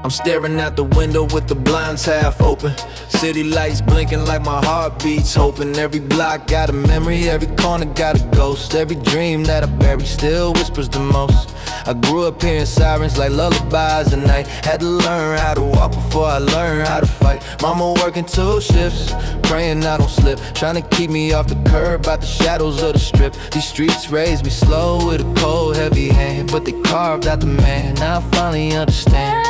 I'm staring out the window with the blinds half open. City lights blinking like my heart beats, hoping every block got a memory, every corner got a ghost. Every dream that I bury still whispers the most. I grew up hearing sirens like lullabies at night. Had to learn how to walk before I learned how to fight. Mama working 2 shifts, praying I don't slip, trying to keep me off the curb, out the shadows of the strip. These streets raised me slow with a cold heavy hand, but they carved out the man. Now I finally understand.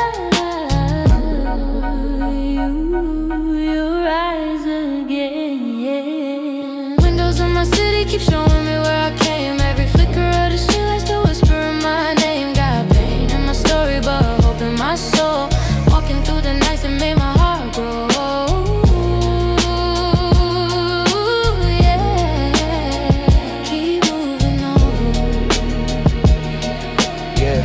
Keep showing me where I came. Every flicker of the streetlights still whispering my name. Got pain in my story, but hope in my soul. Walking through the nights that made my heart grow. Yeah, keep moving on. Yeah.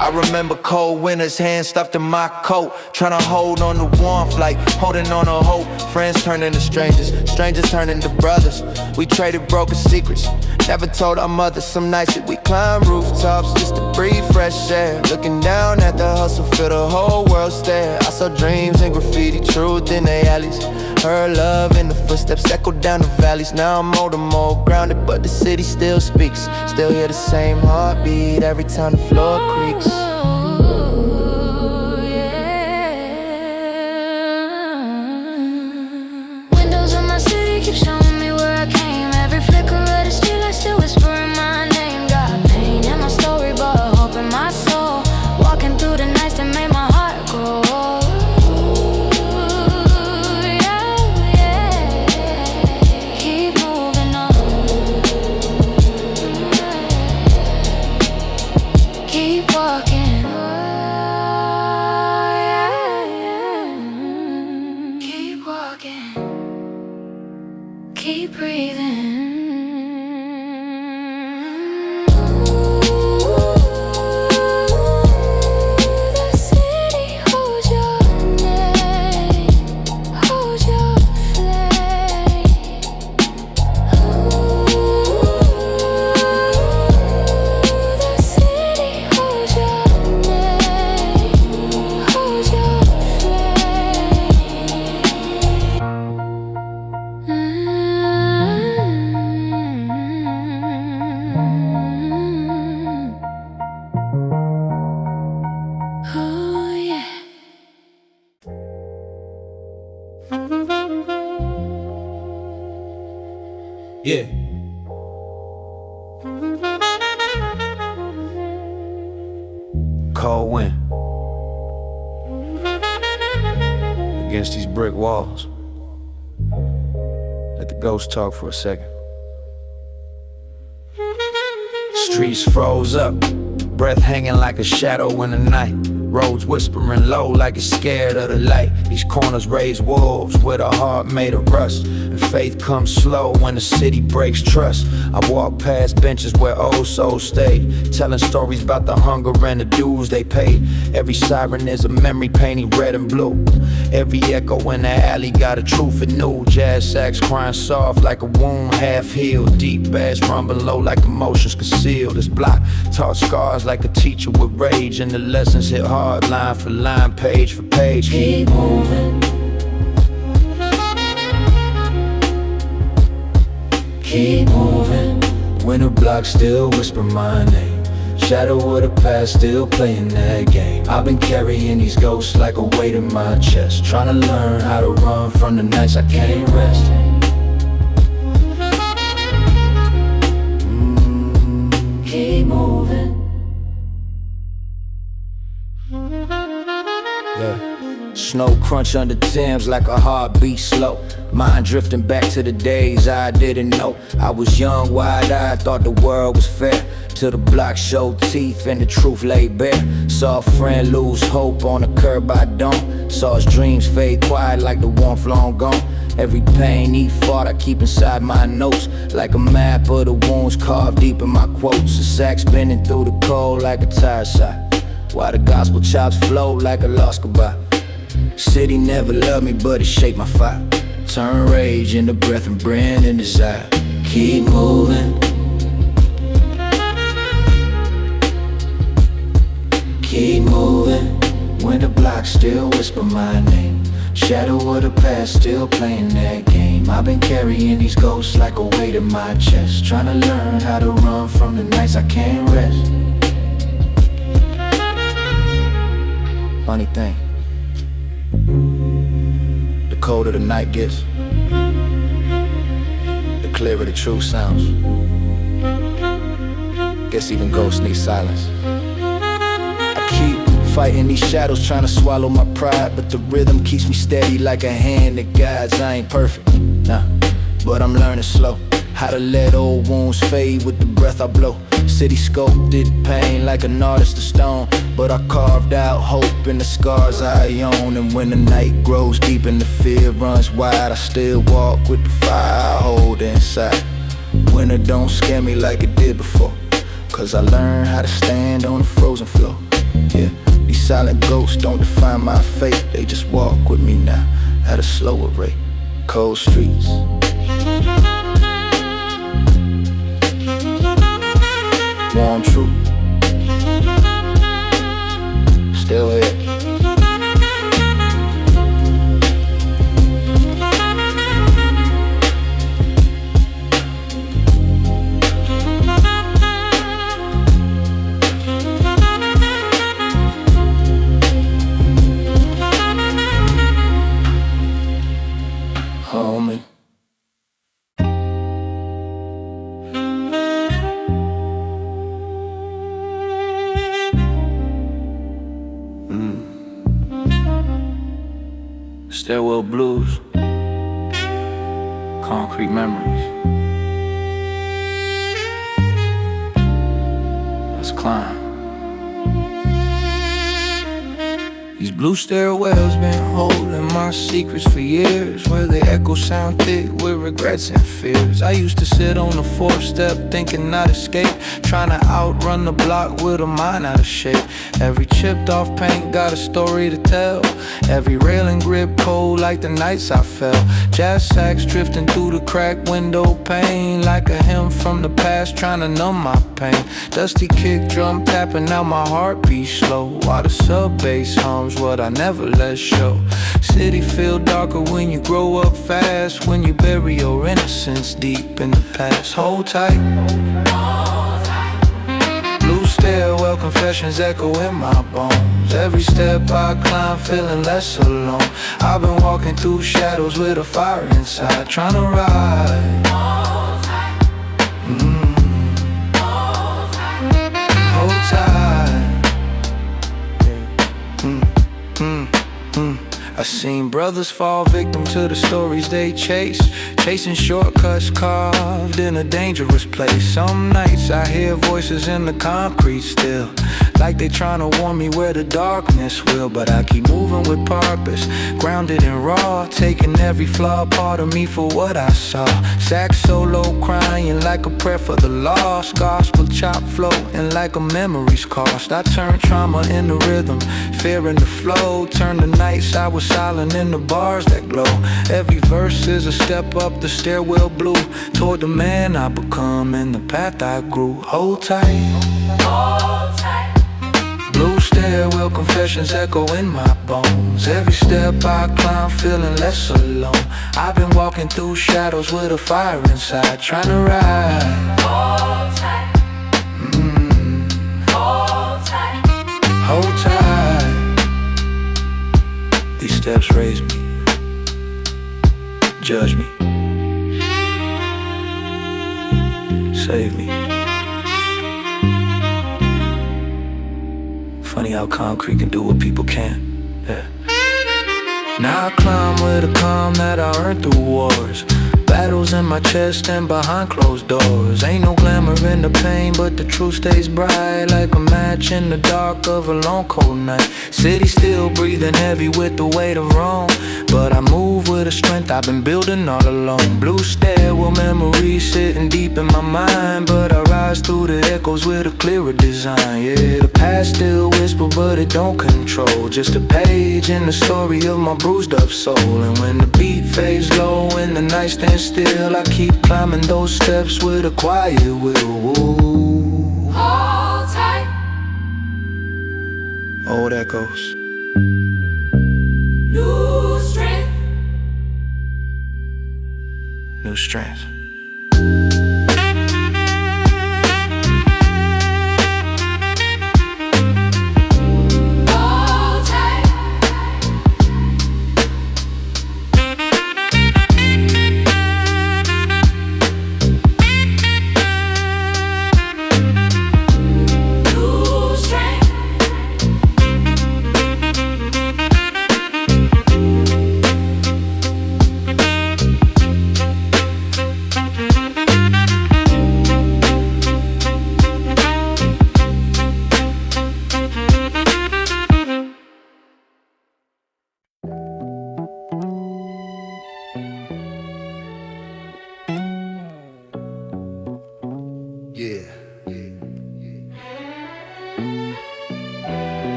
I remember cold winters, hands stuffed in my coat, trying to hold on to warmth like holding on to hope. Friends turn into strangers, strangers turn into brothers. We traded broken secrets, never told our mothers. Some nights that we climb rooftops just to breathe fresh air. Looking down at the hustle, feel the whole world stare. I saw dreams and graffiti, truth in the alleys. Heard love in the footsteps echo down the valleys. Now I'm older, more grounded, but the city still speaks. Still hear the same heartbeat every time the floor creaks. Keep showing me where I came. Every flicker of the streetlight still whispering my name. Got pain in my story, but hope in my soul. Walking through the nights that made my heart grow. Yeah, yeah. Keep moving on. Keep walking. Keep walking. Keep breathing. The city holds your name, holds your flame. The city holds your name, holds your Yeah. Cold wind against these brick walls. Let the ghosts talk for a second. Streets froze up, breath hanging like a shadow in the night. Roads whispering low like it's scared of the light. These corners raise wolves with a heart made of rust, and faith comes slow when the city breaks trust. I walk past benches where old souls stayed, telling stories about the hunger and the dues they paid. Every siren is a memory painted red and blue. Every echo in the alley got a truth it knew. Jazz sax crying soft like a wound half healed. Deep bass rumbling low like emotions concealed. This block taught scars like a teacher with rage, and the lessons hit hard line for line, page for page. Keep moving. Keep moving. When the block still whisper my name, shadow of the past still playing that game. I've been carrying these ghosts like a weight in my chest, trying to learn how to run from the nights I can't rest. Keep moving. Snow crunch under Thames like a heartbeat slow. Mind drifting back to the days I didn't know. I was young, wide-eyed, thought the world was fair, till the block showed teeth and the truth lay bare. Saw a friend lose hope on the curb by dawn. Saw his dreams fade quiet like the warmth long gone. Every pain he fought I keep inside my notes, like a map of the wounds carved deep in my quotes. The sax bending through the cold like a tire shot, while the gospel chops flow like a lost goodbye. City never loved me, but it shaped my fire. Turn rage into breath and brand in desire. Keep moving. keep moving when the block still whisper my name. Shadow of the past still playing that game. I've been carrying these ghosts like a weight in my chest, trying to learn how to run from the nights I can't rest. Funny thing, the colder the night gets, the clearer the truth sounds. Guess even ghosts need silence. I keep fighting these shadows, trying to swallow my pride, but the rhythm keeps me steady like a hand that guides. I ain't perfect, nah, but I'm learning slow how to let old wounds fade with the breath I blow. City sculpted pain like an artist of stone, but I carved out hope in the scars I own. And when the night grows deep and the fear runs wide, I still walk with the fire I hold inside. Winter don't scare me like it did before, 'cause I learned how to stand on the frozen floor. Yeah, these silent ghosts don't define my fate, they just walk with me now at a slower rate. Cold streets, warm truth, still here. Homie. Stairwell blues, concrete memories. Let's climb. These blue stairwells been holding my secrets for years, where the echoes sound thick with regrets and fears. I used to sit on the fourth step thinking I'd escape, trying to outrun the block with a mind out of shape. Every chipped off paint got a story to tell, every railing grip cold like the nights I fell. Jazz sax drifting through the cracked window pane, like a hymn from the past trying to numb my pain. Dusty kick drum tapping out my heartbeat slow, while the sub bass hums what I never let show. City feel darker when you grow up fast, when you bury your innocence deep in the past. Hold tight. Blue stairwell confessions echo in my bones. Every step I climb feeling less alone. I've been walking through shadows with a fire inside, trying to ride. Hold tight. I seen brothers fall victim to the stories they chase, chasing shortcuts carved in a dangerous place. Some nights I hear voices in the concrete still, like they tryna warn me where the darkness will. But I keep moving with purpose, grounded and raw, taking every flaw part of me for what I saw. Sax solo crying like a prayer for the lost, gospel chop floating like a memory's cost. I turn trauma into rhythm, fear in the flow, turn the nights I was silent in the bars that glow. Every verse is a step up the stairwell blue, toward the man I become and the path I grew. Hold tight. Hold tight. Blue stairwell confessions echo in my bones. Every step I climb feeling less alone. I've been walking through shadows with a fire inside, trying to ride. Hold tight. Hold tight. Hold tight. These steps raise me, judge me, save me. Funny how concrete can do what people can't. Yeah. Now I climb with a calm that I earned through wars, battles in my chest and behind closed doors. Ain't no glamour in the pain, but the truth stays bright, like a match in the dark of a long cold night. City still breathing heavy with the weight of wrong, but I move with a strength I've been building all along. Blue stairwell memories sitting deep in my mind, but I rise through the echoes with a clearer design. Yeah, the past still whisper, but it don't control. Just a page in the story of my bruised up soul. And when the beat fades low and the night stands still, I keep climbing those steps with a quiet will. Hold tight. Old echoes. New strength. New strength.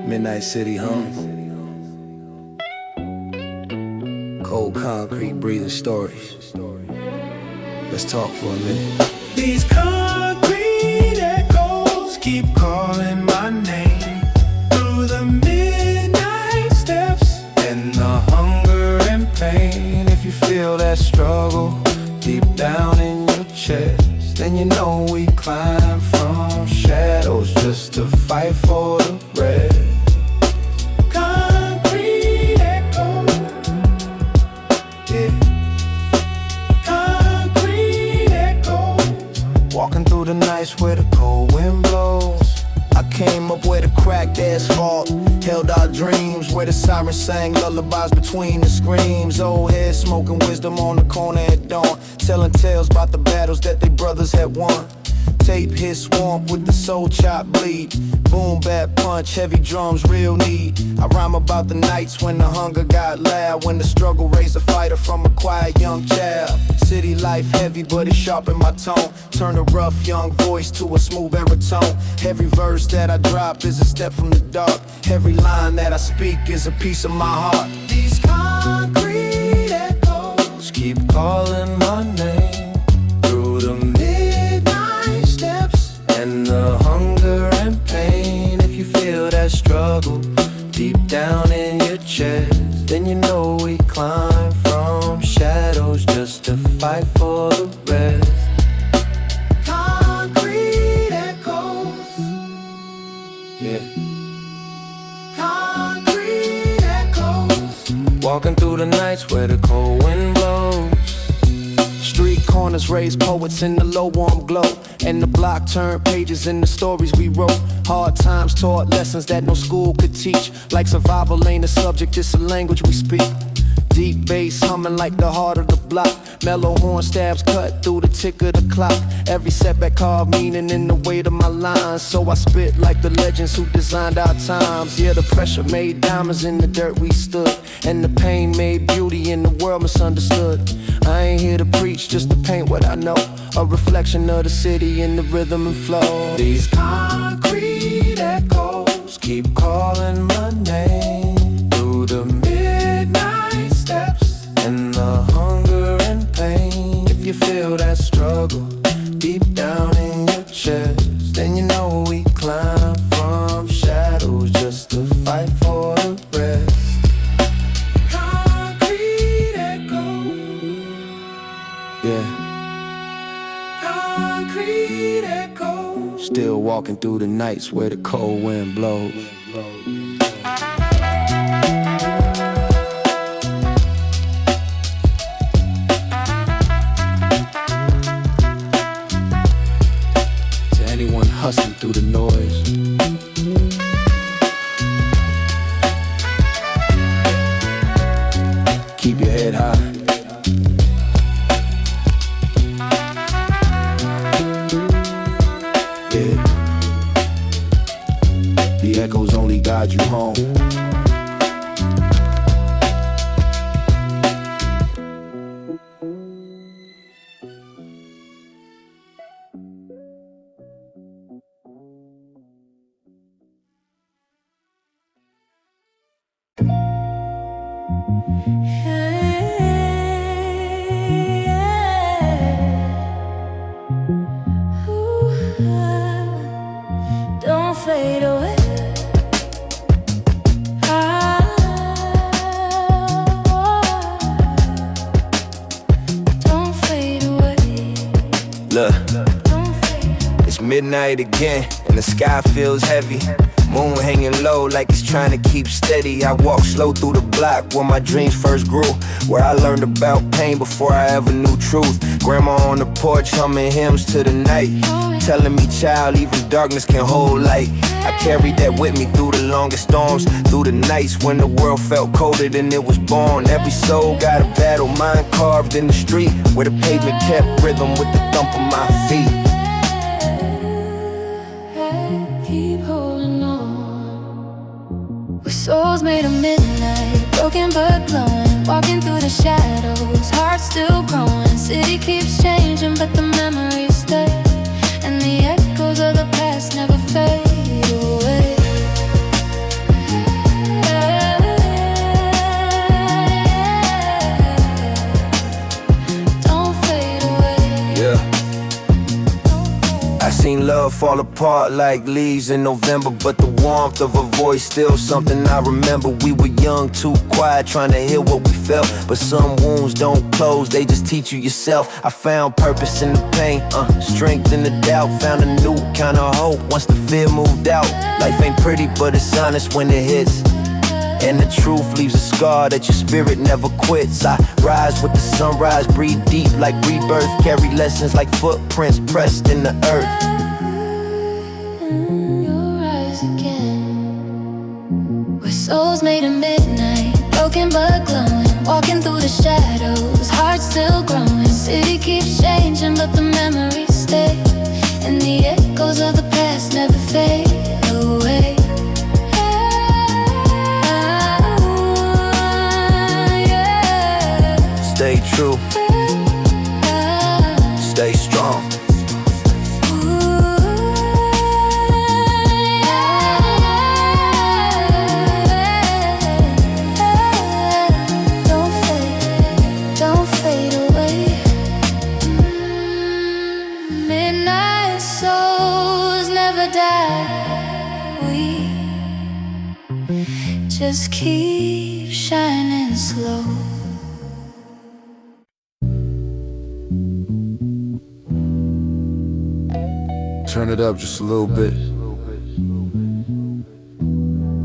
Midnight City home. Cold concrete breathing stories. Let's talk for a minute. These concrete echoes keep calling my name through the midnight steps and the hunger and pain. If you feel that struggle deep down in your chest, then you know we climb from shadows just to fight for the rest. Walking through the nights where the cold wind blows. I came up where the cracked asphalt held our dreams, where the sirens sang lullabies between the screams. Old heads smoking wisdom on the corner at dawn, telling tales about the battles that they brothers had won. Tape hit swamp with the soul chop bleed. Boom, bap, punch, heavy drums, real need. I rhyme about the nights when the hunger got loud, when the struggle raised a fighter from a quiet young child. City life heavy, but it sharpened my tone. Turn a rough young voice to a smooth baritone. Every verse that I drop is a step from the dark. Every line that I speak is a piece of my heart. These concrete echoes keep calling my name through the midnight steps and the hunger and pain. If you feel that struggle deep down in your chest, then you know we climb from shadows just to fight for the rest. Concrete echoes. Yeah. Concrete echoes. Walking through the nights where the cold wind blows. Street corners raised poets in the low warm glow, and the block turned pages in the stories we wrote. Hard times taught lessons that no school could teach. Like survival ain't a subject, it's a language we speak. Deep bass humming like the heart of the block. Mellow horn stabs cut through the tick of the clock. Every setback carved meaning in the weight of my lines. So I spit like the legends who designed our times. Yeah, the pressure made diamonds in the dirt we stood, and the pain made beauty in the world misunderstood. I ain't here to preach, just to paint what I know. A reflection of the city in the rhythm and flow. These concrete echoes keep calling my name through the midnight steps and the hunger and pain. If you feel that struggle deep down in your chest, then you know we climb from shadows just to fight for the rest. Concrete echoes. Yeah. Concrete echoes. Still walking through the nights where the cold wind blows. To anyone hustling through the noise, keep your head high. The echoes only guide you home. Look, it's midnight again, and the sky feels heavy. Moon hanging low like it's trying to keep steady. I walk slow through the block where my dreams first grew, where I learned about pain before I ever knew truth. Grandma on the porch humming hymns to the night, telling me, child, even darkness can hold light. I carried that with me through the longest storms, through the nights when the world felt colder than it was born. Every soul got a battle, mine carved in the street, where the pavement kept rhythm with the thump of my feet. Keep holding on. We're souls made of midnight, broken but glowing, walking through the shadows, hearts still growing. City keeps changing, but the memories stay, and the echoes of the past never fade away. Don't fade away. Yeah. I seen love fall apart like leaves in November, but the warmth of her voice still something I remember. We were young, too quiet, trying to hear what we felt, but some wounds don't close, they just teach you yourself. I found purpose in the pain, strength in the doubt. Found a new kind of hope once the fear moved out. Life ain't pretty, but it's honest when it hits, and the truth leaves a scar that your spirit never quits. I rise with the sunrise, breathe deep like rebirth, carry lessons like footprints pressed in the earth. You'll rise again. We're souls made of midnight, broken but glowing, walking through the shadows, hearts still growing. City keeps changing, but the memories stay, and the echoes of the past never fade away. Stay true, stay strong. Don't fade away. Midnight souls never die. We just keep shining slow. Turn it up just a little bit.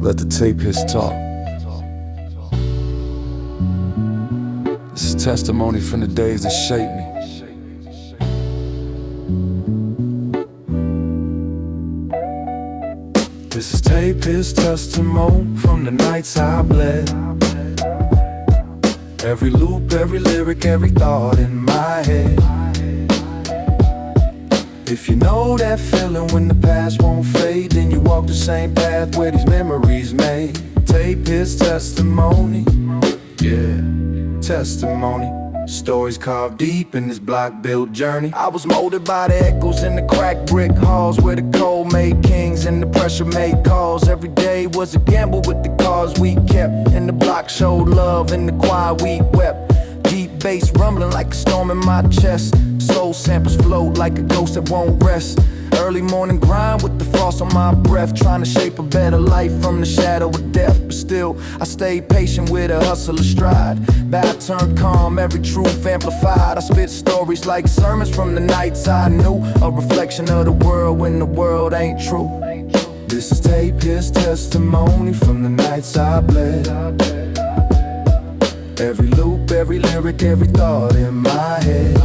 Let the tape hits talk. This is testimony from the days that shaped me. This is tape, his testimony from the nights I bled. Every loop, every lyric, every thought in my head. If you know that feeling when the past won't fade, then you walk the same path where these memories made. Tape his testimony, yeah, testimony. Stories carved deep in this block-built journey. I was molded by the echoes in the cracked brick halls, where the cold made kings and the pressure made calls. Every day was a gamble with the cars we kept, and the block showed love in the choir we wept. Deep bass rumbling like a storm in my chest. Soul samples float like a ghost that won't rest. Early morning grind with the frost on my breath, trying to shape a better life from the shadow of death. But still, I stayed patient with a hustle astride. Bad turned calm, every truth amplified. I spit stories like sermons from the nights I knew, a reflection of the world when the world ain't true. This is tape, his testimony from the nights I bled. Every loop, every lyric, every thought in my head.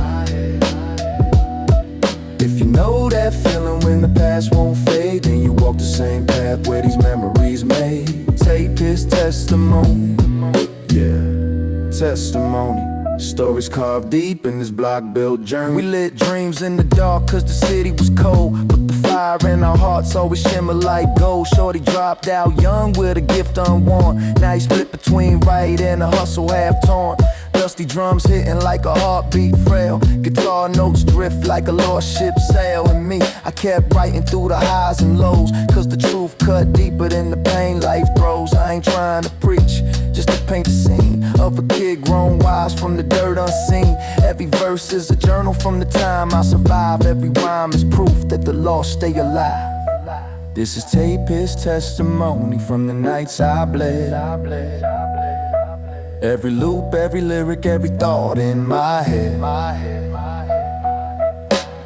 If you know that feeling when the past won't fade, then you walk the same path where these memories made. Tape his testimony, yeah, testimony. Stories carved deep in this block-built journey. We lit dreams in the dark cause the city was cold, but the fire in our hearts always shimmer like gold. Shorty dropped out young with a gift unworn. Now he split between right and a hustle half torn. Dusty drums hitting like a heartbeat frail. Guitar notes drift like a lost ship sail. And me, I kept writing through the highs and lows, cause the truth cut deeper than the pain life throws. I ain't trying to preach, just to paint the scene of a kid grown wise from the dirt unseen. Every verse is a journal from the time I survived. Every rhyme is proof that the lost stay alive. This is tape, his testimony from the nights I bled. Every loop, every lyric, every thought in my head.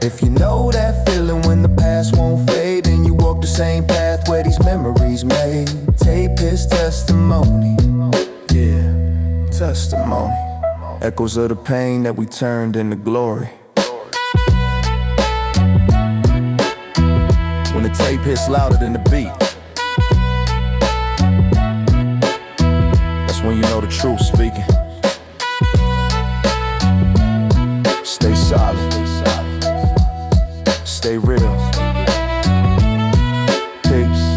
If you know that feeling when the past won't fade, and you walk the same path where these memories made. Tape is testimony, yeah, testimony. Echoes of the pain that we turned into glory. When the tape hits louder than the beat, that's when you know the truth speaking. Stay solid, stay real. Peace.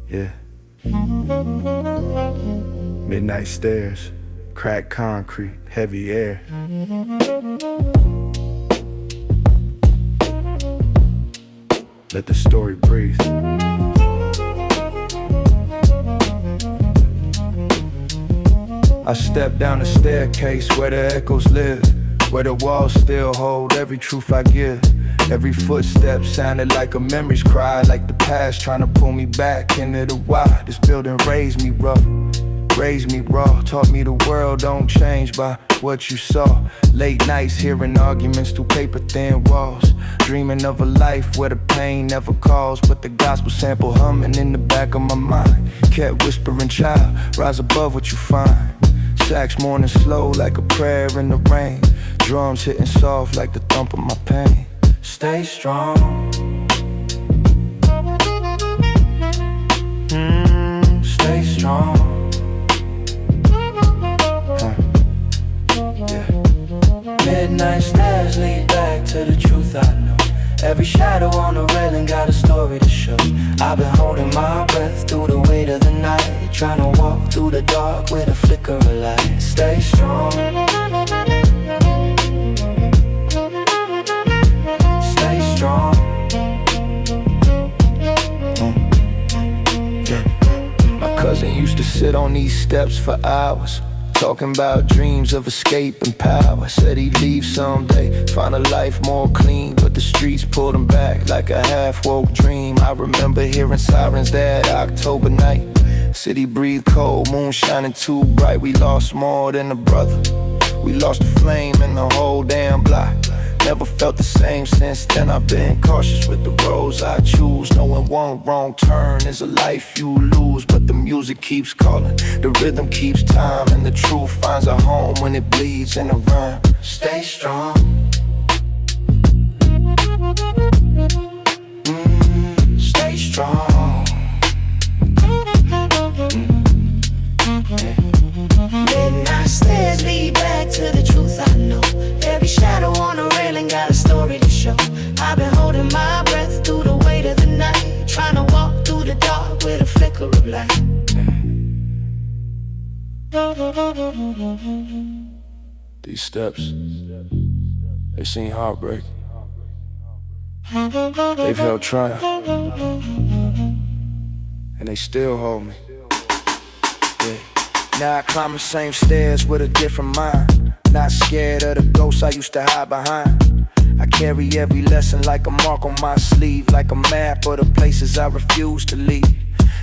Yeah. Midnight stairs, cracked concrete, heavy air. Let the story breathe. I step down the staircase where the echoes live, where the walls still hold every truth I give. Every footstep sounded like a memory's cry, like the past trying to pull me back into the why. This building raised me rough, raised me raw, taught me the world don't change by what you saw. Late nights hearing arguments through paper thin walls, dreaming of a life where the pain never calls, but the gospel sample humming in the back of my mind. Kept whispering, child, rise above what you find. Sax mourning slow like a prayer in the rain, drums hitting soft like the thump of my pain. Stay strong, stay strong. Yeah. Midnight stairs lead back to the truth I know. Every shadow on the railing got a story to show. I've been holding my breath through the weight of the night, trying to walk through the dark with a flicker of light. Stay strong, stay strong. Yeah. My cousin used to sit on these steps for hours, talking about dreams of escape and power. Said he'd leave someday, find a life more clean, but the streets pulled him back like a half-woke dream. I remember hearing sirens that October night. City breathed cold, moon shining too bright. We lost more than a brother, we lost the flame in the whole damn block. Never felt the same since then. I've been cautious with the roads I choose, knowing one wrong turn is a life you lose. But the music keeps calling, the rhythm keeps time, and the truth finds a home when it bleeds in a rhyme. Stay strong, stay strong. Midnight stairs lead back to the truth I know. Every shadow on the railing got a story to show. I've been holding my breath through the weight of the night, trying to walk through the dark with a flicker of light. These steps, they've seen heartbreak, they've held triumph, and they still hold me. Yeah. Now I climb the same stairs with a different mind, not scared of the ghosts I used to hide behind. I carry every lesson like a mark on my sleeve, like a map of the places I refuse to leave.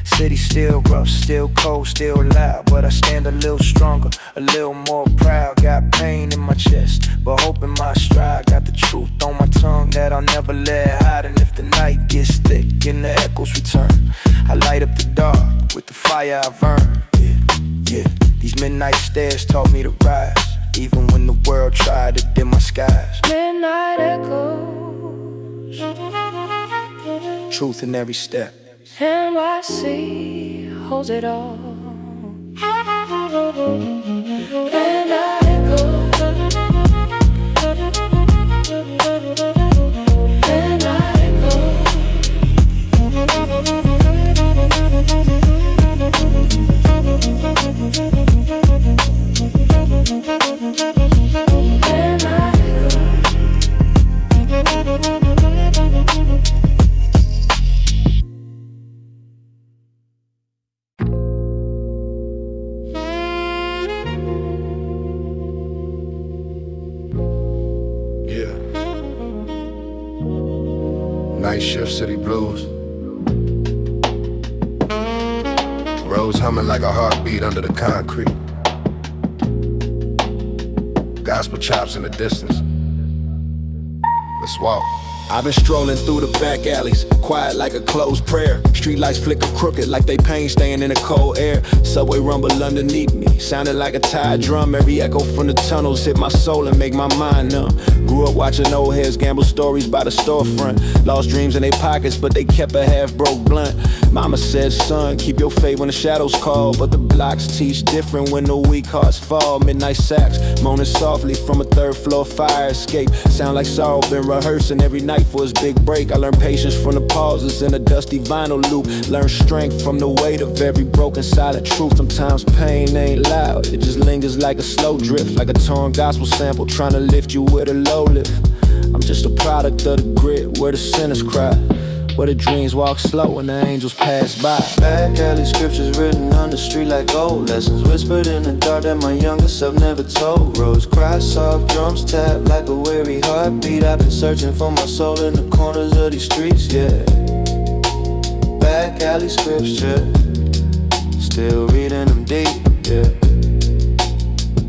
City still rough, still cold, still loud, but I stand a little stronger, a little more proud. Got pain in my chest, but hope in my stride. Got the truth on my tongue that I'll never let hide. And if the night gets thick and the echoes return, I light up the dark with the fire I've earned. Yeah, these midnight stairs taught me to rise, even when the world tried to dim my skies. Midnight echoes, truth in every step. NYC holds it all. Midnight echoes, midnight echoes. Night shift city blues. Roads humming like a heartbeat under the concrete. Gospel chops in the distance. Let's walk. I've been strolling through the back alleys, quiet like a closed prayer. Streetlights flicker crooked like they pain staying in the cold air. Subway rumble underneath me, sounded like a tired drum. Every echo from the tunnels hit my soul and make my mind numb. Grew up watching old heads gamble stories by the storefront. Lost dreams in their pockets, but they kept a half-broke blunt. Mama said, son, keep your faith when the shadows call. But the blocks teach different when the weak hearts fall. Midnight sax, moaning softly from a third-floor fire escape. Sound like sorrow been rehearsing every night for his big break. I learned patience from the pauses in a dusty vinyl loop. Learned strength from the weight of every broken silent truth. Sometimes pain ain't loud, it just lingers like a slow drift. Like a torn gospel sample trying to lift you where the low live. I'm just a product of the grit where the sinners cry, where the dreams walk slow and the angels pass by. Back alley scriptures written on the street like gold. Lessons whispered in the dark that my younger self never told. Roads cry soft, drums tap like a weary heartbeat. I've been searching for my soul in the corners of these streets, yeah. Back alley scripture, still reading them deep, yeah.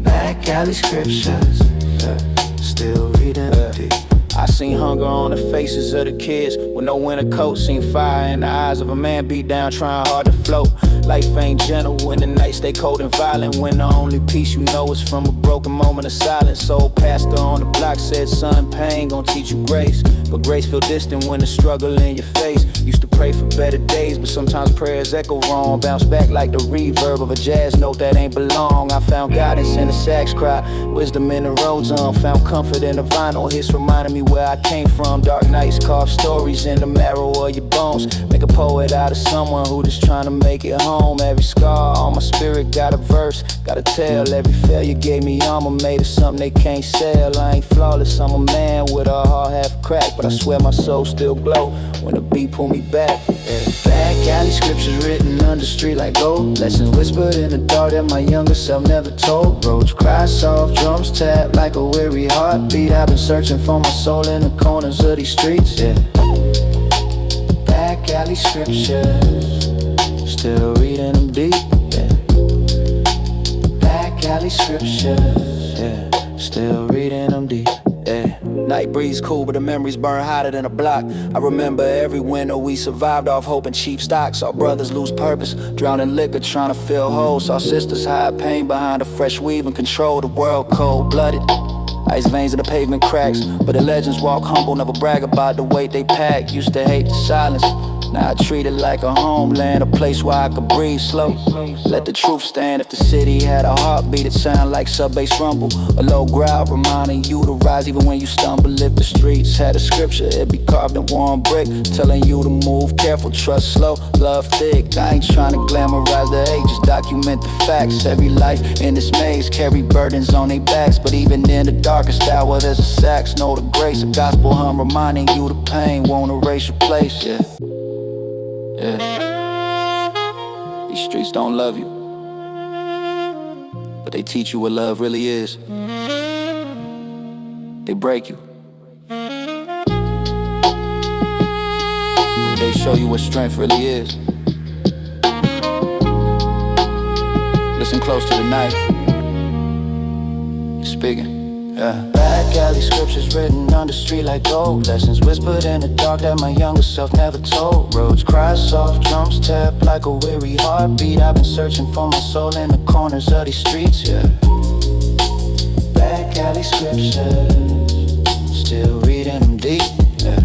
Back alley scriptures, yeah. Still reading them deep. I seen hunger on the faces of the kids with no winter coat. Seen fire in the eyes of a man beat down trying hard to float. Life ain't gentle when the nights stay cold and violent, when the only peace you know is from a broken moment of silence. Old pastor on the block said, son, pain gon' teach you grace, but grace feel distant when the struggle in your face. Used to pray for better days, but sometimes prayers echo wrong. Bounce back like the reverb of a jazz note that ain't belong. I found guidance in the sax cry, wisdom in the road zone. Found comfort in the vinyl hits reminding me where I came from. Dark nights carve stories in the marrow of your bones. Make a poet out of someone who just trying to make it home. Every scar on my spirit got a verse, got a tale. Every failure gave me armor, made of something they can't sell. I ain't flawless, I'm a man with a heart half cracked, but I swear my soul still glow when the beat pull me back, yeah. Back alley scriptures written on the street like gold. Lessons whispered in the dark that my younger self never told. Roads cry soft, drums tap like a weary heartbeat. I've been searching for my soul in the corners of these streets, yeah. Back alley scriptures, still reading them deep, yeah. Back alley scriptures, yeah. Still reading them deep, yeah. Night breeze cool, but the memories burn hotter than a block. I remember every winter we survived off hope and cheap stocks. Saw brothers lose purpose, drown in liquor trying to fill holes. Saw sisters hide pain behind a fresh weave and control the world cold-blooded. Ice veins in the pavement cracks, but the legends walk humble, never brag about the weight they pack. Used to hate the silence, now I treat it like a homeland, a place where I could breathe slow. Let the truth stand. If the city had a heartbeat, it sound like sub-bass rumble, a low growl reminding you to rise even when you stumble. If the streets had a scripture, it'd be carved in warm brick, telling you to move careful, trust slow, love thick. I ain't trying to glamorize the hate, just document the facts. Every life in this maze carry burdens on their backs, but even in the darkest hour there's a sax. Know the grace, a gospel hum reminding you the pain won't erase your place, yeah. Yeah. These streets don't love you, but they teach you what love really is. They break you, they show you what strength really is. Listen close to the night, it's speaking. Yeah. Back alley scriptures written on the street like gold. Lessons whispered in the dark that my younger self never told. Roads cry soft, drums tap like a weary heartbeat. I've been searching for my soul in the corners of these streets, yeah. Back alley scriptures, still reading them deep, yeah.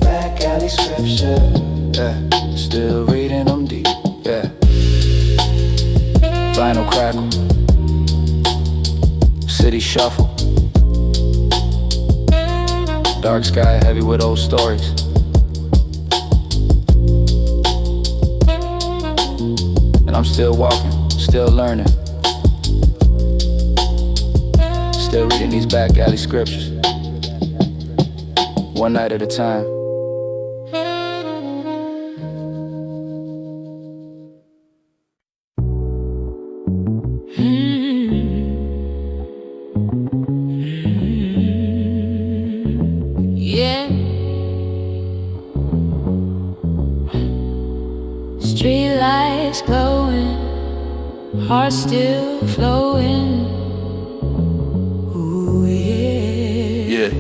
Back alley scriptures, Yeah, still reading them deep, yeah. Vinyl crackle, city shuffle, dark sky heavy with old stories. And I'm still walking, still learning, still reading these back alley scriptures, one night at a time. heart still flowing. Ooh, yeah. Yeah.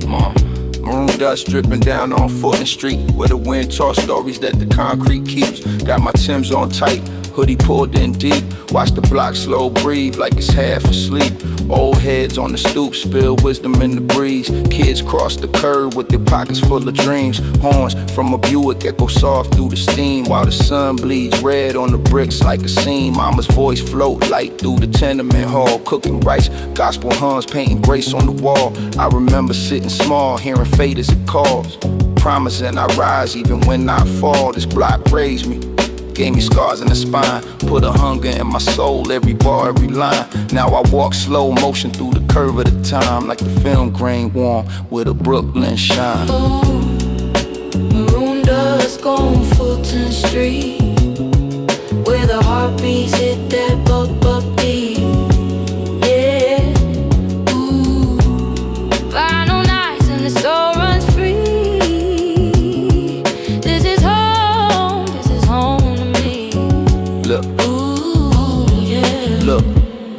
Maroon dust dripping down on Fulton Street, where the wind tossed stories that the concrete keeps. Got my Timbs on tight, hoodie pulled in deep. Watch the block slow breathe like it's half asleep. Old heads on the stoop spill wisdom in the breeze. Kids cross the curb with their pockets full of dreams. Horns from a Buick echo soft through the steam, while the sun bleeds red on the bricks like a seam. Mama's voice float light through the tenement hall, cooking rice, gospel hymns painting grace on the wall. I remember sitting small, hearing fate as it calls, promising I rise even when I fall. This block raised me, gave me scars in the spine, put a hunger in my soul, every bar, every line. Now I walk slow motion through the curve of the time, like the film grain warm with a Brooklyn shine. Maroon dust on Fulton Street, where the heartbeats hit that buck beat. Yeah, ooh, final nights and the soul runs free. This is home to me. Look, Ooh, yeah. look.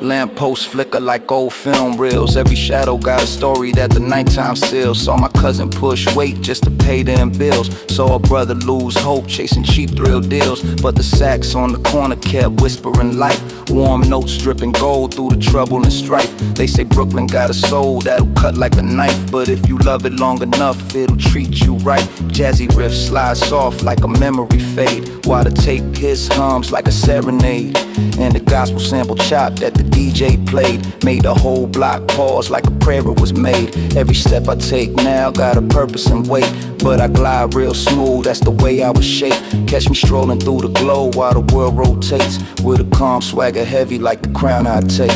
Lampposts flicker like old film reels. Every shadow got a story that the nighttime seals. Saw my cousin push weight just to pay them bills. Saw a brother lose hope chasing cheap thrill deals. But the sax on the corner kept whispering life. Warm notes dripping gold through the trouble and strife. They say Brooklyn got a soul that'll cut like a knife, but if you love it long enough, it'll treat you right. Jazzy riffs slide soft like a memory fade, while the tape his hums like a serenade. And the gospel sample chop that the DJ played made the whole block pause like a prayer was made. Every step I take now got a purpose and weight, but I glide real smooth, that's the way I was shaped. Catch me strolling through the glow while the world rotates, with a calm swagger heavy like the crown I take.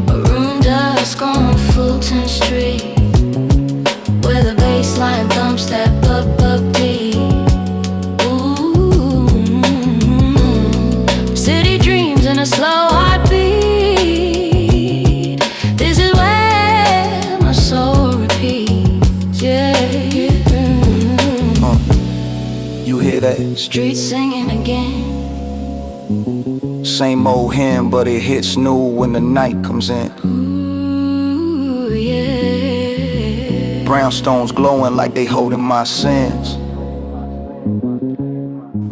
Maroon dust on Fulton Street, where the bassline thumps that buck beat. Ooh, city dreams in a slow heartbeat. This is where my soul repeats. Yeah. You hear that? Streets singing again. Same old hymn, but it hits new when the night comes in. Ooh, yeah. Brownstones glowing like they holding my sins,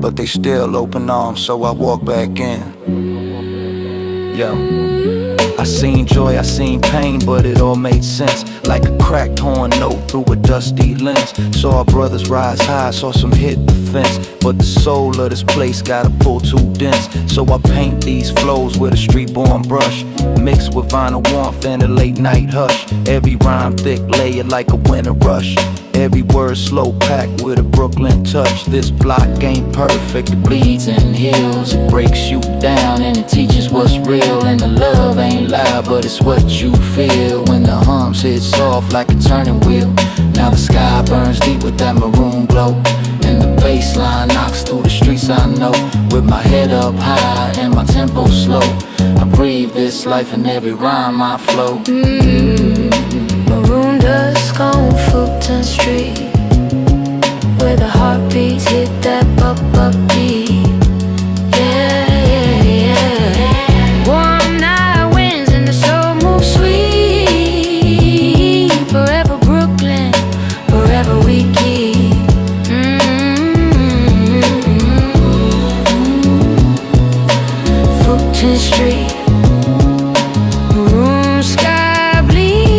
but they still open arms, so I walk back in. Yo, I seen joy, I seen pain, but it all made sense. Like a cracked horn note through a dusty lens. Saw our brothers rise high, saw some hit the fence, but the soul of this place gotta pull too dense. So I paint these flows with a street-born brush, mixed with vinyl warmth and a late night hush. Every rhyme thick, layered like a winter rush. Every word slow packed with a Brooklyn touch. This block ain't perfect, it bleeds and heals. It breaks you down and it teaches what's real. And the love ain't loud, but it's what you feel when the hums hit soft like a turning wheel. Now the sky burns deep with that maroon glow, and the bass line knocks through the streets I know. With my head up high and my tempo slow, I breathe this life in every rhyme I flow. Maroon dust on Fulton Street, where the heartbeats hit that buck beat. Yeah, yeah, yeah. Warm night winds and the soul moves sweet. Forever Brooklyn, forever we keep. Fulton Street, maroon sky bleeds.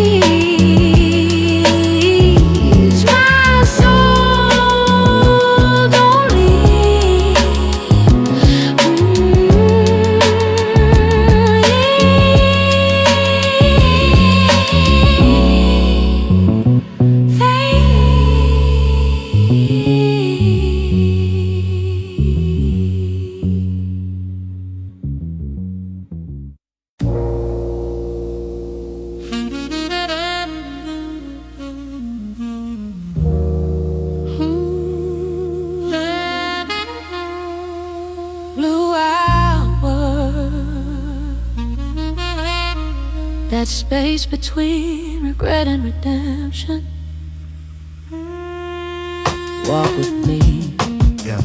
My soul don't leave. Blue hour, that space between regret and redemption. Walk with me. Yeah.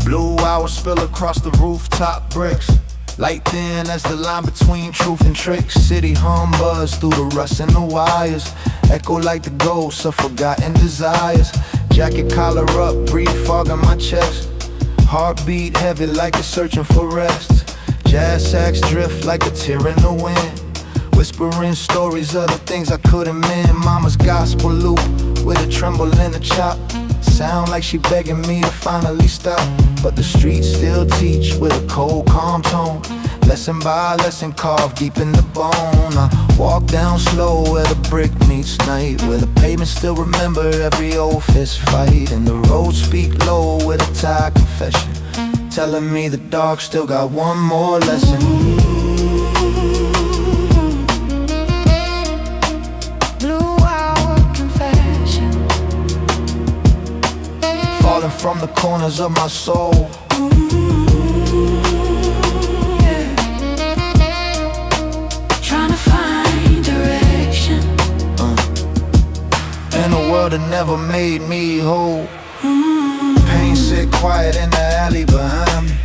Blue flowers spill across the rooftop bricks. Light thin as the line between truth and tricks. City hum buzz through the rust and the wires. Echo like the ghosts of forgotten desires. Jacket collar up, breathe fog on my chest. Heartbeat heavy like it's searching for rest. Jazz sax drift like a tear in the wind. Whispering stories of the things I couldn't mend. Mama's gospel loop with a tremble in the chop. Sound like she begging me to finally stop. But the streets still teach with a cold, calm tone. Lesson by lesson carved deep in the bone. I walk down slow where the brick meets night, where the pavement still remember every old fist fight. And the roads speak low with a tired confession, telling me the dark still got one more lesson. Blue hour confession, falling from the corners of my soul. trying to find direction. In a world that never made me whole. Pain sit quiet in the alley behind me,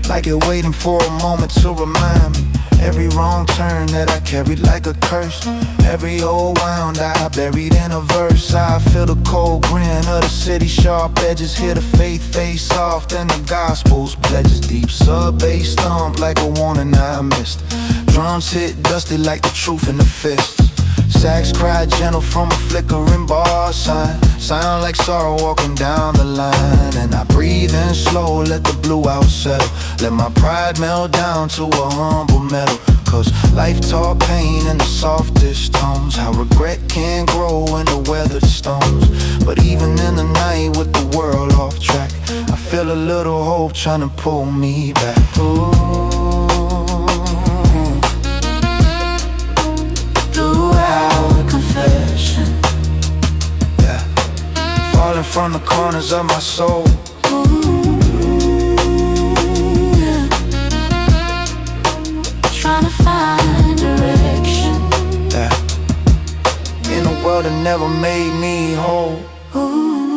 like it waiting for a moment to remind me. Every wrong turn that I carried like a curse, every old wound I buried in a verse. I feel the cold grin of the city, sharp edges. Hear the faith face soft and the gospel's pledges. Deep sub-bass thump like a warning I missed. Drums hit dusty like the truth in the fist. Sax cry gentle from a flickering bar sign. Sound like sorrow walking down the line. And I breathe in slow, let the blue out settle. Let my pride melt down to a humble metal. Cause life taught pain in the softest tones. How regret can grow in the weathered stones. But even in the night with the world off track, I feel a little hope trying to pull me back. Ooh. Confession, yeah, falling from the corners of my soul. Yeah. Trying to find direction. Yeah. In a world that never made me whole.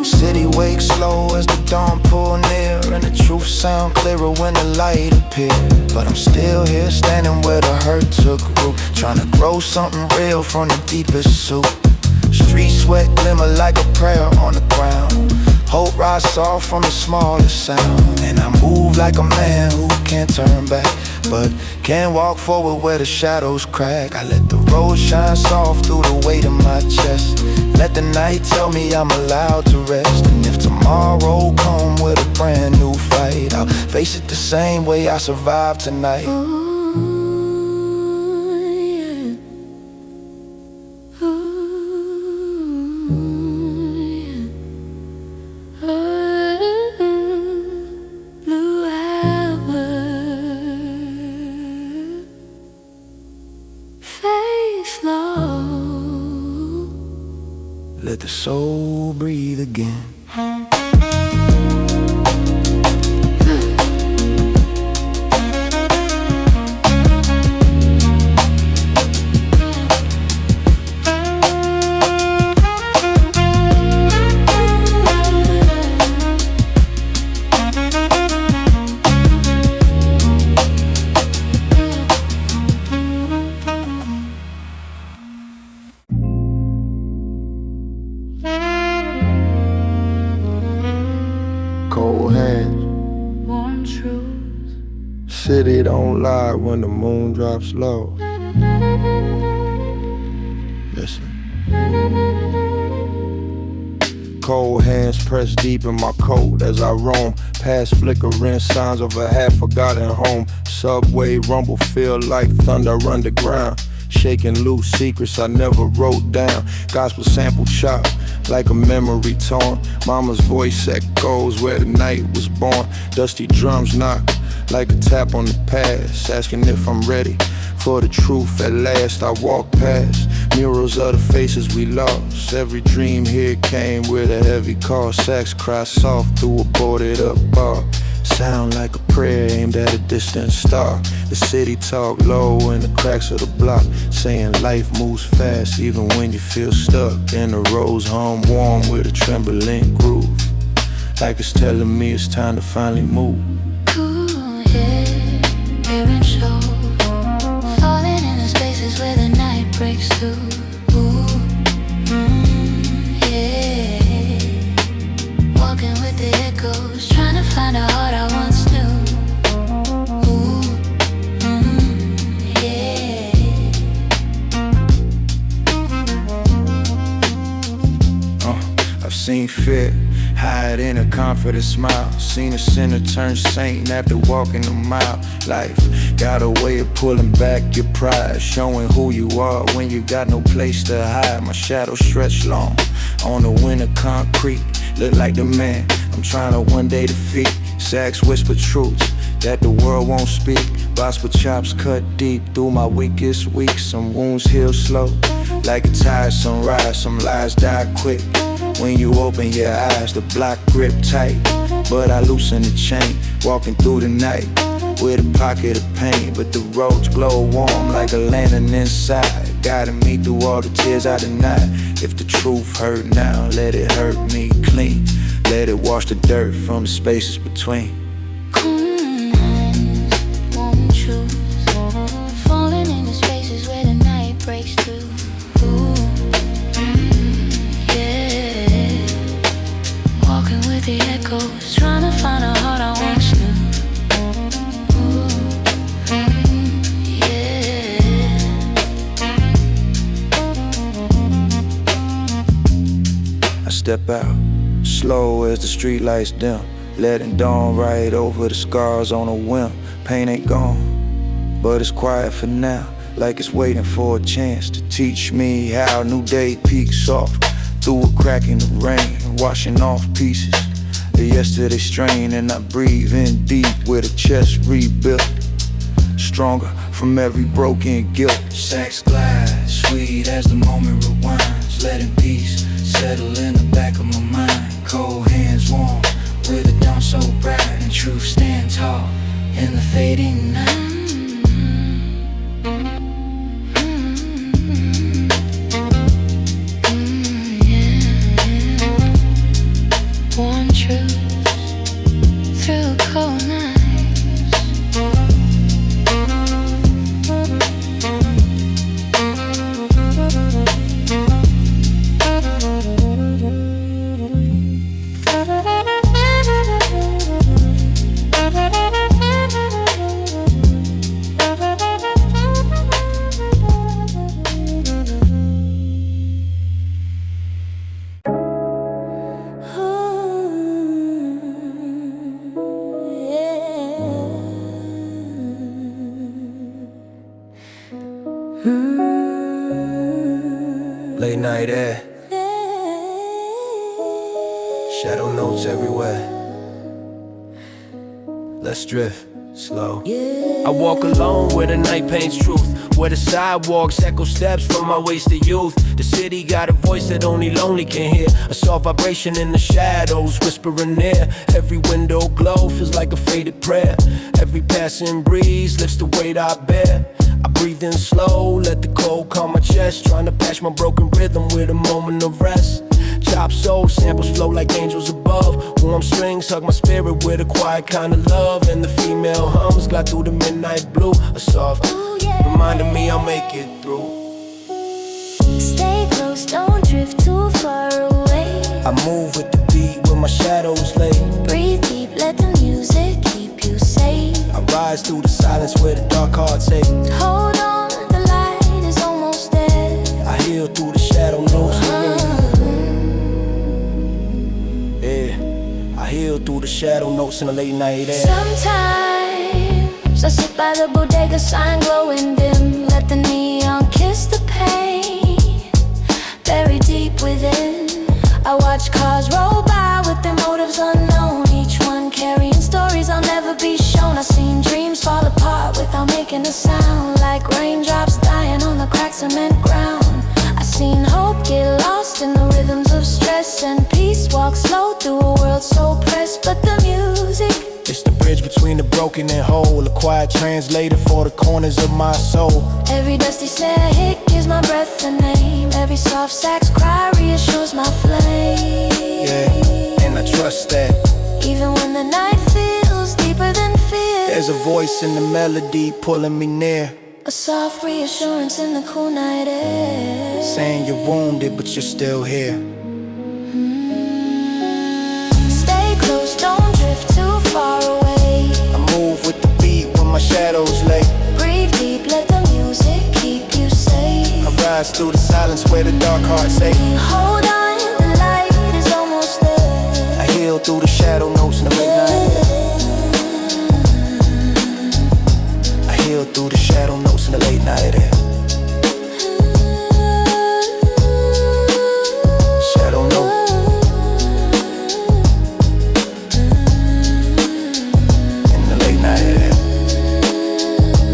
City wakes slow as the dawn pull near, and the truth sound clearer when the light appear. But I'm still here standing where the hurt took root, trying to grow something real from the deepest soup. Street sweat glimmer like a prayer on the ground. Hope rise off from the smallest sound. And I move like a man who can't turn back, but can't walk forward where the shadows crack. I let the road shine soft through the weight of my chest. Let the night tell me I'm allowed to rest. And if tomorrow come with a brand new fight, I'll face it the same way I survived tonight. Let the soul breathe again. Cold hands, Warm truths. city don't lie when the moon drops low. Listen. Cold hands pressed deep in my coat as I roam past flickering signs of a half-forgotten home. Subway rumble feel like thunder underground, shaking loose secrets I never wrote down. Gospel sample chop like a memory torn. Mama's voice echoes where the night was born. Dusty drums knock like a tap on the past, asking if I'm ready for the truth at last. I walk past murals of the faces we lost. Every dream here came with a heavy call. Sax cry soft through a boarded up bar. Sound like a prayer aimed at a distant star. The city talk low in the cracks of the block, saying life moves fast even when you feel stuck. And the roads hum warm with a trembling groove. like it's telling me it's time to finally move. Cool head, hearing show, falling in the spaces where the night breaks through. Ooh, yeah. Walking with the echoes, trying to find a heart I once knew. Ooh, yeah. I've seen fear hide in a confident smile, seen a sinner turn saint after walking a mile. Life got a way of pulling back your pride, showing who you are when you got no place to hide. My shadow stretched long on the winter concrete, look like the man I'm trying to one day defeat. Sax whisper truths that the world won't speak. Boss with chops cut deep through my weakest week. Some wounds heal slow like a tired sunrise. Some lies die quick when you open your eyes. The block grip tight, but I loosen the chain. Walking through the night with a pocket of pain, but the roads glow warm like a lantern inside, guiding me through all the tears I denied. If the truth hurt now, let it hurt me clean. Let it wash the dirt from the spaces between. Won't choose, falling in the spaces where the night breaks through. Ooh, yeah. Walking with the echoes, trying to find a heart I once knew. Ooh, yeah. I step out, slow as the streetlights dim, letting dawn right over the scars on a whim. Pain ain't gone, but it's quiet for now, like it's waiting for a chance to teach me how. New day peeks soft through a crack in the rain, washing off pieces of yesterday's strain. And I breathe in deep with a chest rebuilt, stronger from every broken guilt. Sex glides, sweet as the moment rewinds, letting peace settle in the back of my mind. Cold hands warm with a dawn so bright, and truth stand tall in the fading night. Warm truth through cold nights. Late night air, shadow notes everywhere. Let's drift slow. I walk alone where the night paints truth, where the sidewalks echo steps from my wasted youth. The city got a voice that only lonely can hear, a soft vibration in the shadows whispering near. Every window glow feels like a faded prayer. Every passing breeze lifts the weight I bear. I breathe in slow, let the cold calm my chest, trying to patch my broken rhythm with a moment of rest. Chop soul, samples flow like angels above. Warm strings hug my spirit with a quiet kind of love. And the female hums glide through the midnight blue, a soft reminding me I'll make it through. Stay close, don't drift too far away. I move with the beat where my shadows lay. Breathe deep, let the music keep you safe. I rise through the silence where the dark hearts ache. Hold on, the light is almost there. I heal through the shadow notes. Yeah, I heal through the shadow notes in the late night air. Sometimes I sit by the bodega sign glowing dim. Let the neon kiss the pain buried deep within. I watch cars roll by with their motives unknown, each one carrying stories I'll never be shown. I've seen dreams fall apart without making a sound, like raindrops dying on the cracked cement ground. I've seen hope get lost in the rhythms of stress, and peace walk slow through a world so pressed. But the music, it's the bridge between the broken and whole, a quiet translator for the corners of my soul. every dusty snare hit gives my breath a name. Every soft sax cry reassures my flame. Yeah, and and I trust that. Even when the night feels deeper than fear, there's a voice in the melody pulling me near, a soft reassurance in the cool night air, saying you're wounded but you're still here. Stay close, don't drift too far away. I move with the beat when my shadows lay. Breathe deep, let the music keep you safe. I rise through the silence where the dark hearts ache. Hold on, the light is almost there. I heal through the shadow notes in the late night. I heal through the shadow notes in the late night air. Shadow note. In the late night air.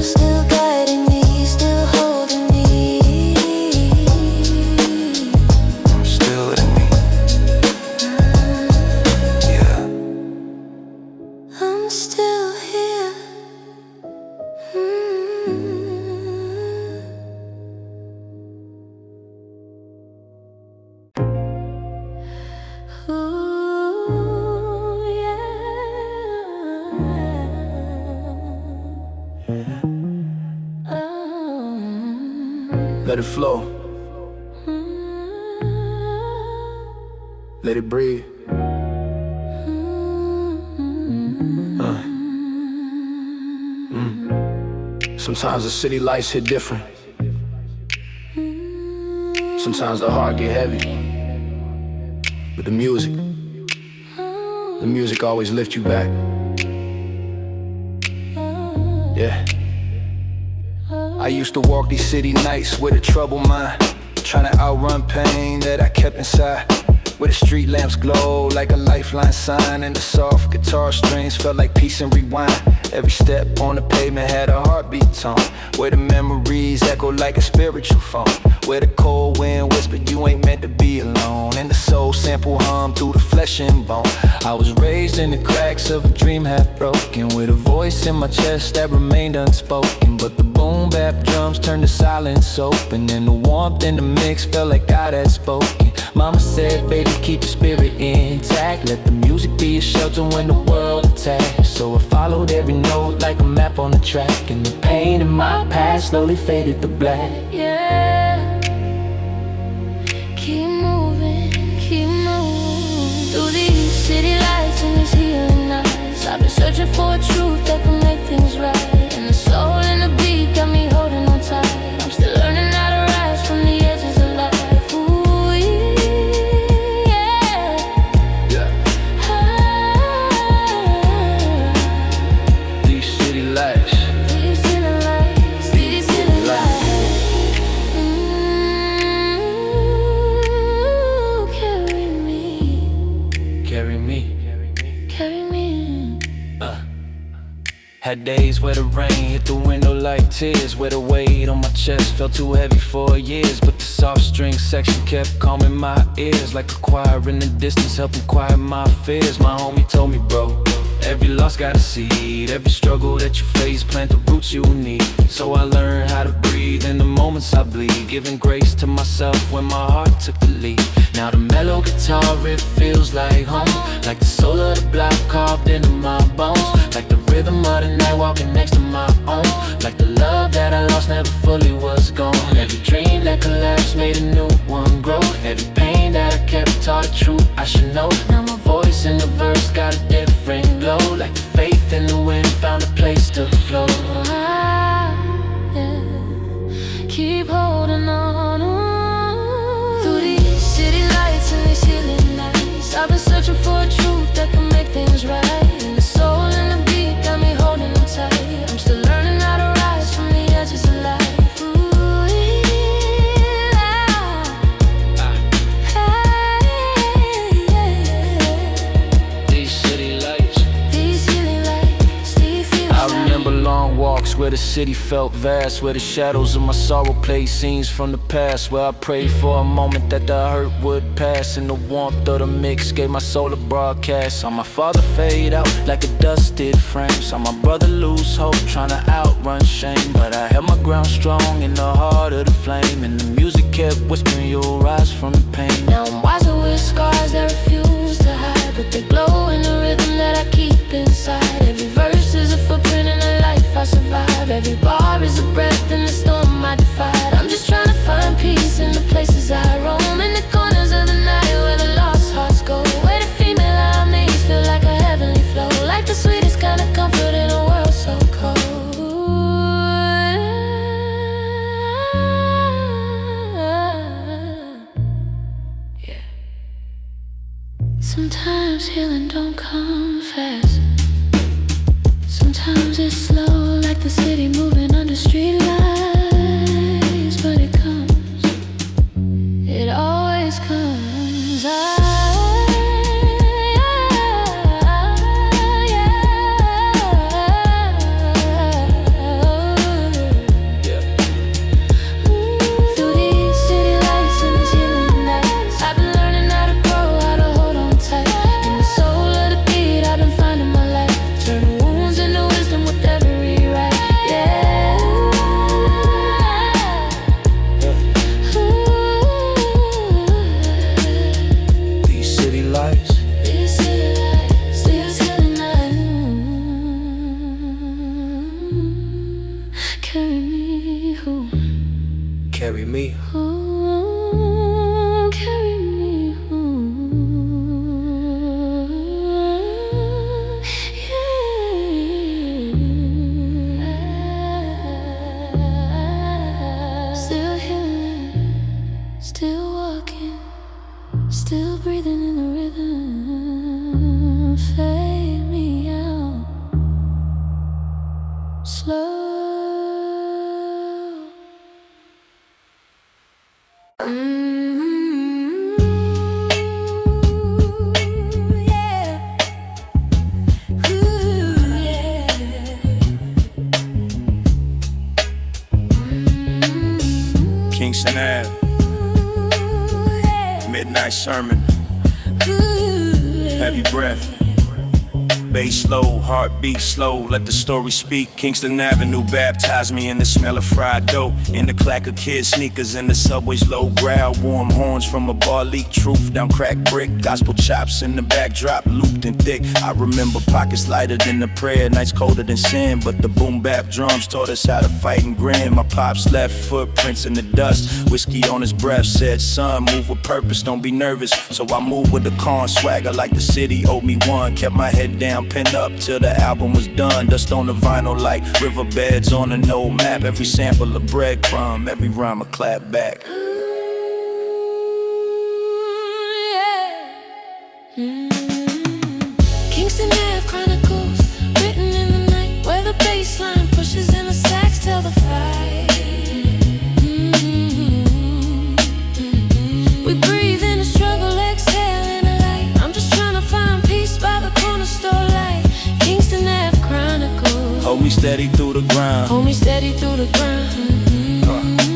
Still guiding me, still holding me. Still in me. Yeah. I'm still here. Ooh, yeah. Let it flow. Let it breathe. Sometimes the city lights hit different. Sometimes the heart get heavy. But the music always lifts you back. Yeah. I used to walk these city nights with a troubled mind, trying to outrun pain that I kept inside. Where the street lamps glow like a lifeline sign, and the soft guitar strings felt like peace and rewind. Every step on the pavement had a heartbeat tone, where the memories echo like a spiritual phone, where the cold wind whispered you ain't meant to be alone, and the soul sample hum through the flesh and bone. I was raised in the cracks of a dream half broken, with a voice in my chest that remained unspoken. But the boom bap drums turned the silence open, and the warmth in the mix felt like God had spoken. Mama said, baby, keep the spirit intact. Let the music be a shelter when the world attacks. So I followed every note like a map on the track, and the pain in my past slowly faded to black. Yeah. Keep moving through these city lights and these healing nights. I've been searching for a truth that can make things right, and the soul in the beat got me holding on tight. I'm still learning how to rise from the edges of life. Ooh, yeah. These city lights. These city lights, these city lights. Carry me, Carry me. carry me. Had days where the rain hit the window like tears, where the weight on my chest felt too heavy for years. But the soft string section kept calming my ears, like a choir in the distance helping quiet my fears. My homie told me, bro, every loss got a seed. Every struggle that you face, plant the roots you need. So I learned how to breathe in the moments I bleed, giving grace to myself when my heart took the lead. Now the mellow guitar riff feels like home, like the soul of the block carved into my bones, like the rhythm of the night walking next to my own, like the love that I lost never fully was gone. Every dream that collapsed made a new one grow. Every pain that I kept taught the truth I should know. Now my voice in the verse got a different glow, like the faith in the wind found a place to flow. Yeah. Keep holding on. Through these city lights and these healing nights, I've been searching for a truth that can make things right, and the soul in the beat got me holding on tight. I'm still learning how to rise from the edges of life. Ooh, yeah. These city lights. These healing lights, these feels I remember long walks where the city felt vast, where the shadows of my sorrow played scenes from the past, where I prayed for a moment that the hurt would pass, and the warmth of the mix gave my soul a broadcast. Saw my father fade out like a dusted frame, saw my brother lose hope trying to outrun shame, but I held my ground strong in the heart of the flame, and the music kept whispering you'll rise from the pain. Now I'm wiser with scars that refuse to hide, but they deep inside. Every verse is a footprint in a life I survive. Every bar is a breath in the storm I defied. I'm just trying to find peace in the places I roam, in the corners of the night where the lost hearts go, where the female harmonies feel like a heavenly flow, like the sweetest kind of comfort in a world so cold. Sometimes healing don't come fast. Sometimes it's slow, like the city moving under streetlights. But it comes, it always comes. Through these city lights and these healing nights, I've been learning how to grow, how to hold on tight. In the soul of the beat, I've been finding my light. Turn wounds into wisdom with every right. Yeah. These city lights, These city lights, these healing nights. Carry me home. carry me. Oh, carry me home. Yeah. Still healing, still walking, still breathing in the rhythm. Fade me out, slow. Kingston Ave, midnight sermon, heavy breath, bass slow, heartbeat slow, let the story speak. Kingston Avenue baptized me in the smell of fried dough, in the clack of kids' sneakers, in the subway's low growl, warm horns from a bar leak, truth down crack brick, gospel chops in the backdrop, looped and thick. I remember pockets lighter than the prayer, nights colder than sin, but the boom bap drums taught us how to fight and grin. My pops left footprints in the dust, whiskey on his breath, said, son, move with purpose, don't be nervous. So I moved with the calm swagger like the city owed me one, kept my head down, pinned up till the album was done. Dust on the vinyl like riverbeds on an old map. Every sample a breadcrumb, every rhyme a clap back. Kingston Ave Chronicles, written in the night, where the bass line pushes and the sax tell the fight. We breathe in the struggle, exhale in the light. I'm just trying to find peace by the corner store light. Kingston Ave Chronicles, Hold me steady through the grind. hold me steady through the grind.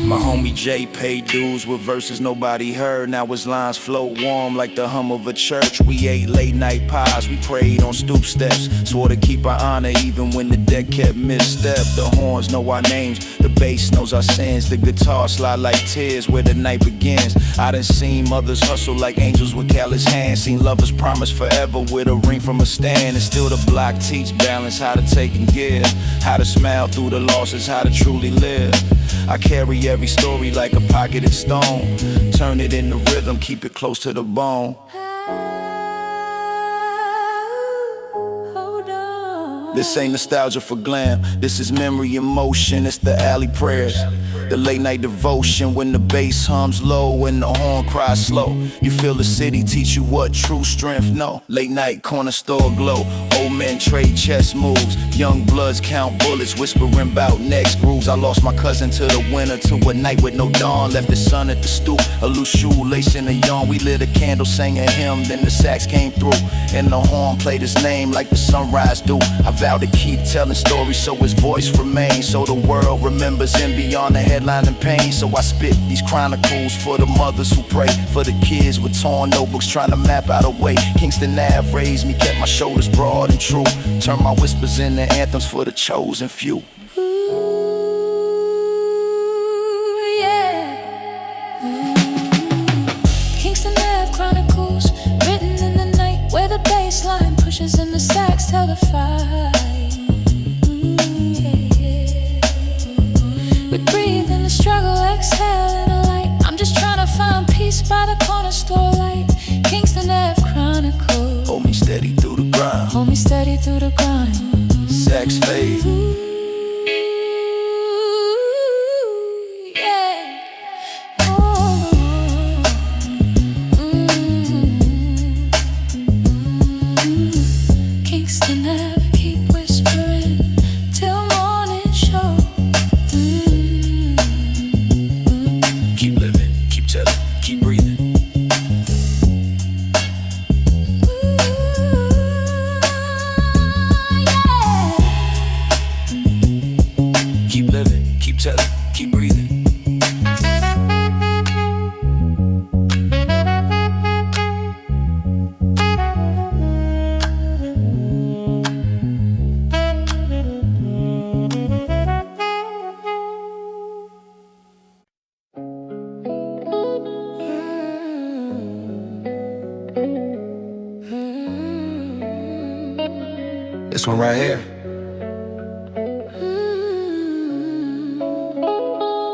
My homie Jay paid dues with verses nobody heard. Now his lines flow warm like the hum of a church. We ate late night pies, we prayed on stoop steps. Swore to keep our honor even when the deck kept misstep. The horns know our names, the bass knows our sins. The guitar slide like tears where the night begins. I done seen mothers hustle like angels with callous hands. Seen lovers promise forever with a ring from a stand. And still the block teach balance, how to take and give, how to smile through the losses, how to truly live. I carry every story like a pocketed stone. Turn it into rhythm, keep it close to the bone. Hold on. This ain't nostalgia for glam, this is memory in motion. It's the alley prayers, the late night devotion. When the bass hums low and the horn cries slow, you feel the city teach you what true strength know. Late night corner store glow, old men trade chess moves, young bloods count bullets, whispering about next grooves. I lost my cousin to the winter, to a night with no dawn. Left the sun at the stoop, a loose shoelace in a yarn. We lit a candle, sang a hymn, then the sax came through, and the horn played his name like the sunrise do. I vow to keep telling stories so his voice remains, so the world remembers him beyond the headline and pain. So I spit these chronicles for the mothers who pray, for the kids with torn notebooks trying to map out a way. Kingston Ave raised me, kept my shoulders broad and true. Turn my whispers into anthems for the chosen few. Kingston Ave Chronicles, written in the night, where the bass line pushes and the sax tell the fight. We breathe in the struggle, exhale in the light. I'm just trying to find peace by the corner store lights. Kingston Ave Chronicles. Hold me steady through the grind. Hold me steady through the grind. Sex fade. This one right here.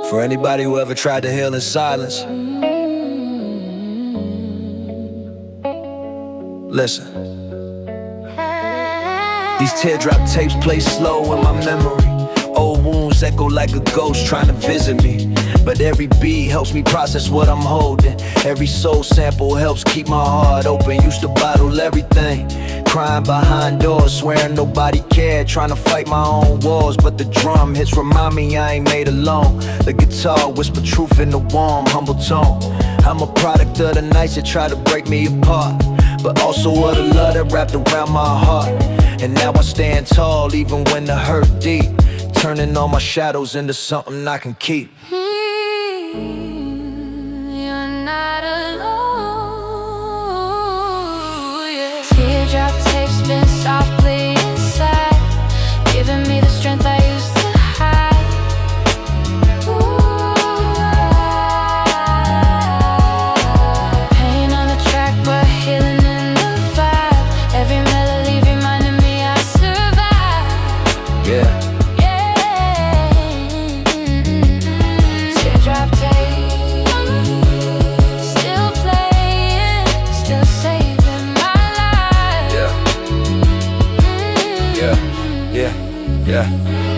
For anybody who ever tried to heal in silence. Listen. These teardrop tapes play slow in my memory. Old wounds echo like a ghost trying to visit me. But every beat helps me process what I'm holding. Every soul sample helps keep my heart open. Used to bottle everything, crying behind doors, swearing nobody cared, trying to fight my own wars. But the drum hits remind me I ain't made alone. The guitar whisper truth in the warm, humble tone. I'm a product of the nights that try to break me apart, but also of the love that wrapped around my heart. And now I stand tall even when the hurt deep, turning all my shadows into something I can keep. You're not alone, yeah. Teardrop tapes spin softly inside, giving me the strength I used to hide. Pain on the track but healing in the vibe. Every melody reminding me I survived. Yeah.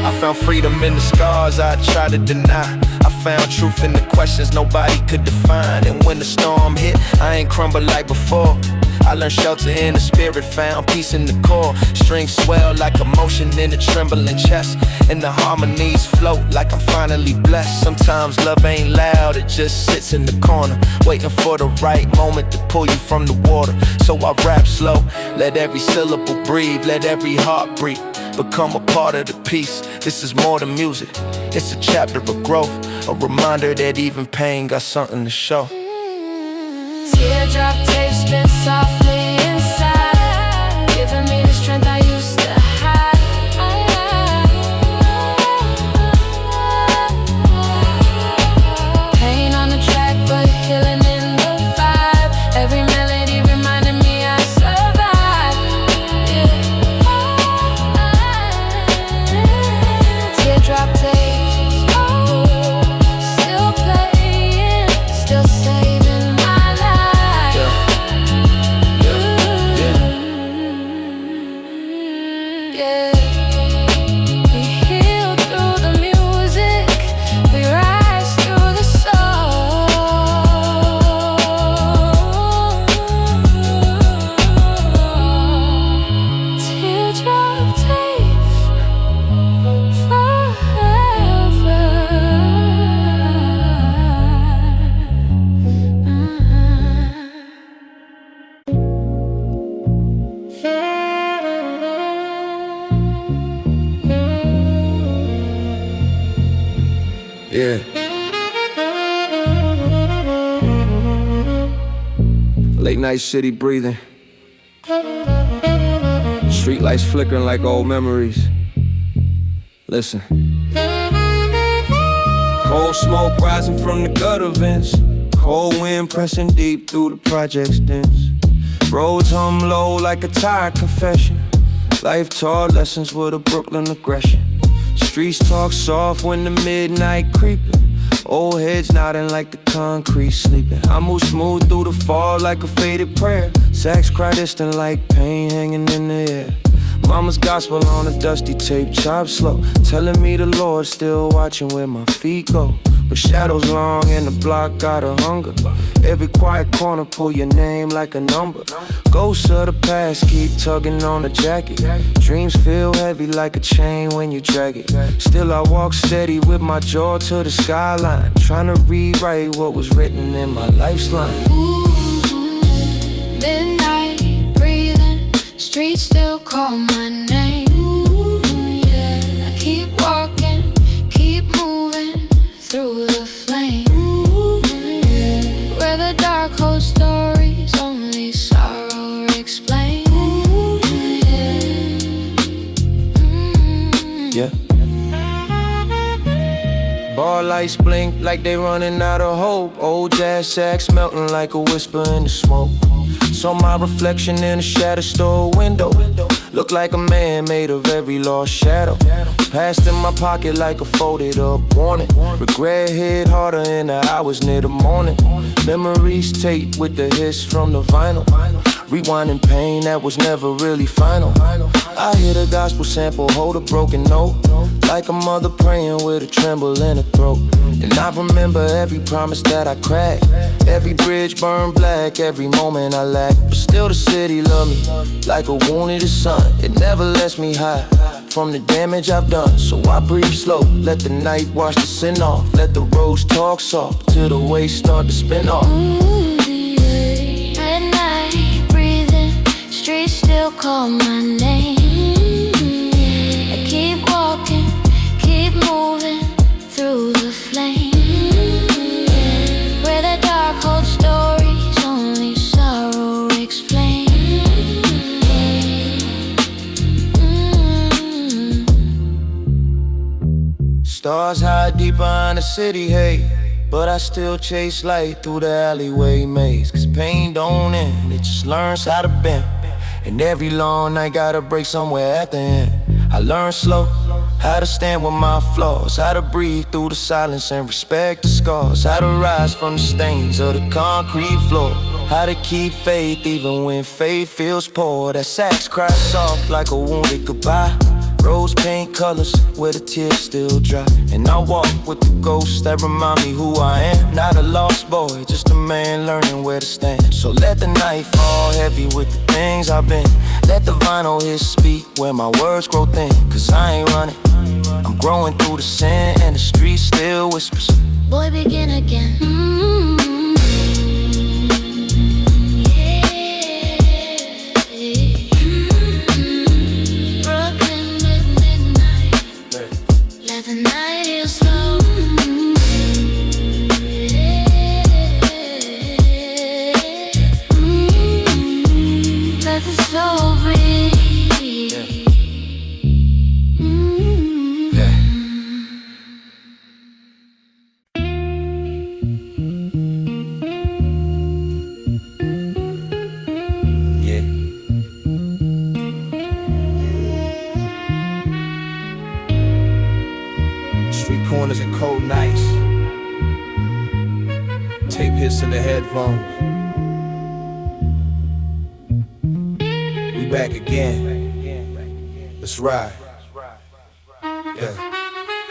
I found freedom in the scars I tried to deny. I found truth in the questions nobody could define. And when the storm hit, I ain't crumbled like before. I learned shelter in the spirit, found peace in the core. Strings swell like emotion in a trembling chest, and the harmonies float like I'm finally blessed. Sometimes love ain't loud, it just sits in the corner, waiting for the right moment to pull you from the water. So I rap slow, let every syllable breathe, let every heart breathe, become a part of the piece. This is more than music, it's a chapter of growth, a reminder that even pain got something to show. Teardrop tapes spin softly inside, giving me the strength I used to hide. Pain on the track but healing in the vibe. Every melody reminding me I survived. Yeah. Teardrop tapes, still playing, still saving my life. Yeah. We heal through the music, we rise through the soul. Teardrop tapes forever. Yeah. Late night city breathing, streetlights flickering like old memories. Listen. Cold smoke rising from the gutter vents, cold wind pressing deep through the project's dents. Roads hum low like a tired confession. Life taught lessons with a Brooklyn aggression. Streets talk soft when the midnight creeping. Old heads nodding like the concrete sleeping. I move smooth through the fall like a faded prayer. Sax cry distant like pain hanging in the air. Mama's gospel on a dusty tape, chop slow, telling me the Lord's still watching where my feet go. But shadows long and the block got a hunger. Every quiet corner pull your name like a number. Ghosts of the past keep tugging on the jacket. Dreams feel heavy like a chain when you drag it. Still I walk steady with my jaw to the skyline, trying to rewrite what was written in my life's line. Midnight breathing, streets still call my name. Yeah, I keep walking, keep moving through the flame. Where the dark holds stories only sorrow explains. Yeah. Bar lights blink like they running out of hope. Old jazz sax melting like a whisper in the smoke. Saw my reflection in a shattered store window. Looked like a man made of every lost shadow. Passed in my pocket like a folded up warning. Regret hit harder in the hours near the morning. Memories taped with the hiss from the vinyl. Rewinding pain that was never really final. I hear the gospel sample, hold a broken note, like a mother praying with a tremble in her throat. And I remember every promise that I cracked. Every bridge burned black, every moment I lacked. But still the city loved me, like a wounded son. It never lets me hide from the damage I've done. So I breathe slow, let the night wash the sin off. Let the roads talk soft, till the waves start to spin off. At night, breathing, streets still call my name. I keep walking, keep moving through the flame. Where the dark holds stories only sorrow explains. Stars hide deep behind the city hate, but I still chase light through the alleyway maze. Cause pain don't end, it just learns how to bend. And every long night got a break somewhere at the end. I learned slow how to stand with my flaws, how to breathe through the silence and respect the scars, how to rise from the stains of the concrete floor, how to keep faith even when faith feels poor. That sax cries soft like a wounded goodbye. Rose paint colors where the tears still dry. And I walk with the ghosts that remind me who I am. Not a lost boy, just a man learning where to stand. So let the night fall heavy with the things I've been. Let the vinyl hits speak where my words grow thin. Cause I ain't running, I'm growing through the sin. And the street still whispers, boy, begin again. The night is slow. Let the soul breathe. Corners and cold nights, tape hits in the headphones. We back again. Let's ride. Yeah.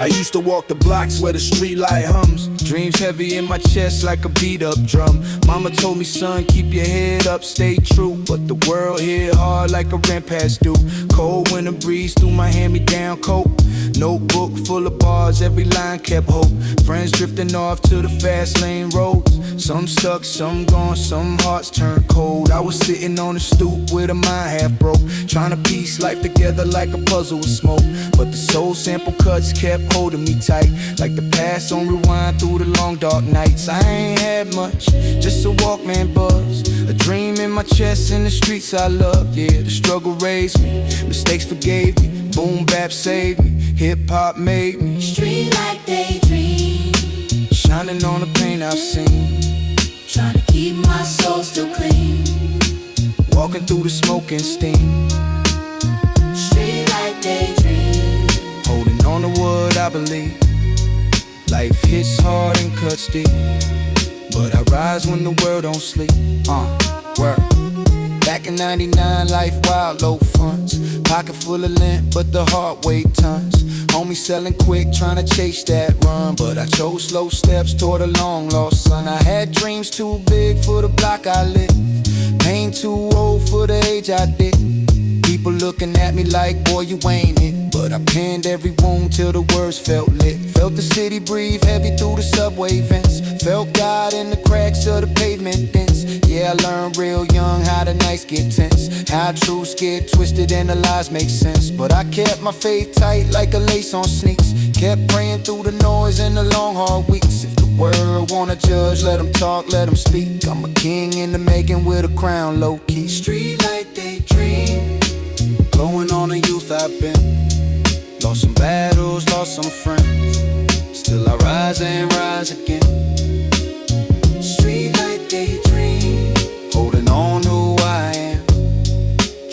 I used to walk the blocks where the street light hums. Dreams heavy in my chest like a beat up drum. Mama told me, son, keep your head up, stay true. But the world hit hard like a rent pass due. Cold winter breeze through my hand-me-down coat. Notebook full of bars, every line kept hope. Friends drifting off to the fast lane roads. Some stuck, some gone, some hearts turned cold. I was sitting on the stoop with a mind half broke, trying to piece life together like a puzzle with smoke. But the soul sample cuts kept holding me tight, like the past on rewind through the long dark nights. I ain't had much, just a Walkman buzz, a dream in my chest in the streets I loved. Yeah, the struggle raised me, mistakes forgave me. Boom bap saved me, hip-hop made me. Streetlight daydreams, shining on the pain I've seen, trying to keep my soul still clean. Walking through the smoke and steam. Streetlight daydreams, holding on to what believe life hits hard and cuts deep, but I rise when the world don't sleep. Work. Back in 99, life wild, low funds. Pocket full of lint, but the heart weighed tons. Homie selling quick, trying to chase that run, but I chose slow steps toward a long lost son. I had dreams too big for the block I lit, pain too old for the age I did. People looking at me like, boy, you ain't it, but I penned every wound till the words felt lit. Felt the city breathe heavy through the subway vents, felt God in the cracks of the pavement dents. Yeah, I learned real young how the nights get tense, how truths get twisted and the lies make sense. But I kept my faith tight like a lace on sneaks, kept praying through the noise and the long hard weeks. If the world wanna judge, let them talk, let them speak. I'm a king in the making with a crown low key. Streetlight daydream, blowing on the youth I've been. Lost some battles, lost some friends, still I rise and rise again. Streetlight daydream, holding on to who I am,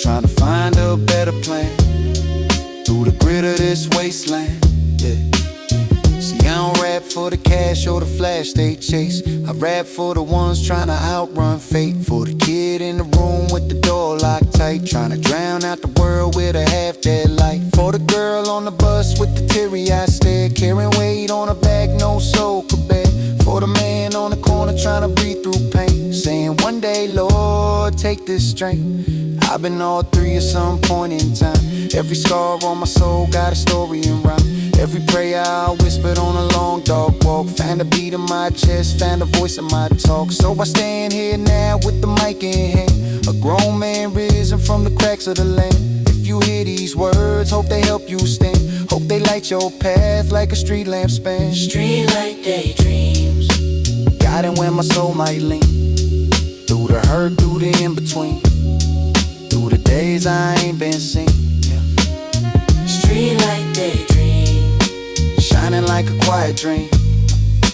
trying to find a better plan through the grit of this wasteland. Yeah. See, I don't rap for the cash or the flash they chase, I rap for the ones trying to outrun fate. For the kid in the room with the door locked tight, trying to drown out the world with a half-dead light. For the girl on the bus with the teary-eyed stare, carrying weight on her back no soul could bear. For the man on the corner trying to breathe through pain, saying one day, Lord, take this strength. I've been all three at some point in time. Every scar on my soul got a story and rhyme. Every prayer I whispered on a long dog walk, found a beat in my chest, found a voice in my talk. So I stand here now with the mic in hand, a grown man risen from the cracks of the land. If you hear these words, hope they help you stand, hope they light your path like a street lamp span. Streetlight daydreams, guiding where my soul might lean, through the hurt, through the in-between, through the days I ain't been seen. Streetlight daydreams, shining like a quiet dream.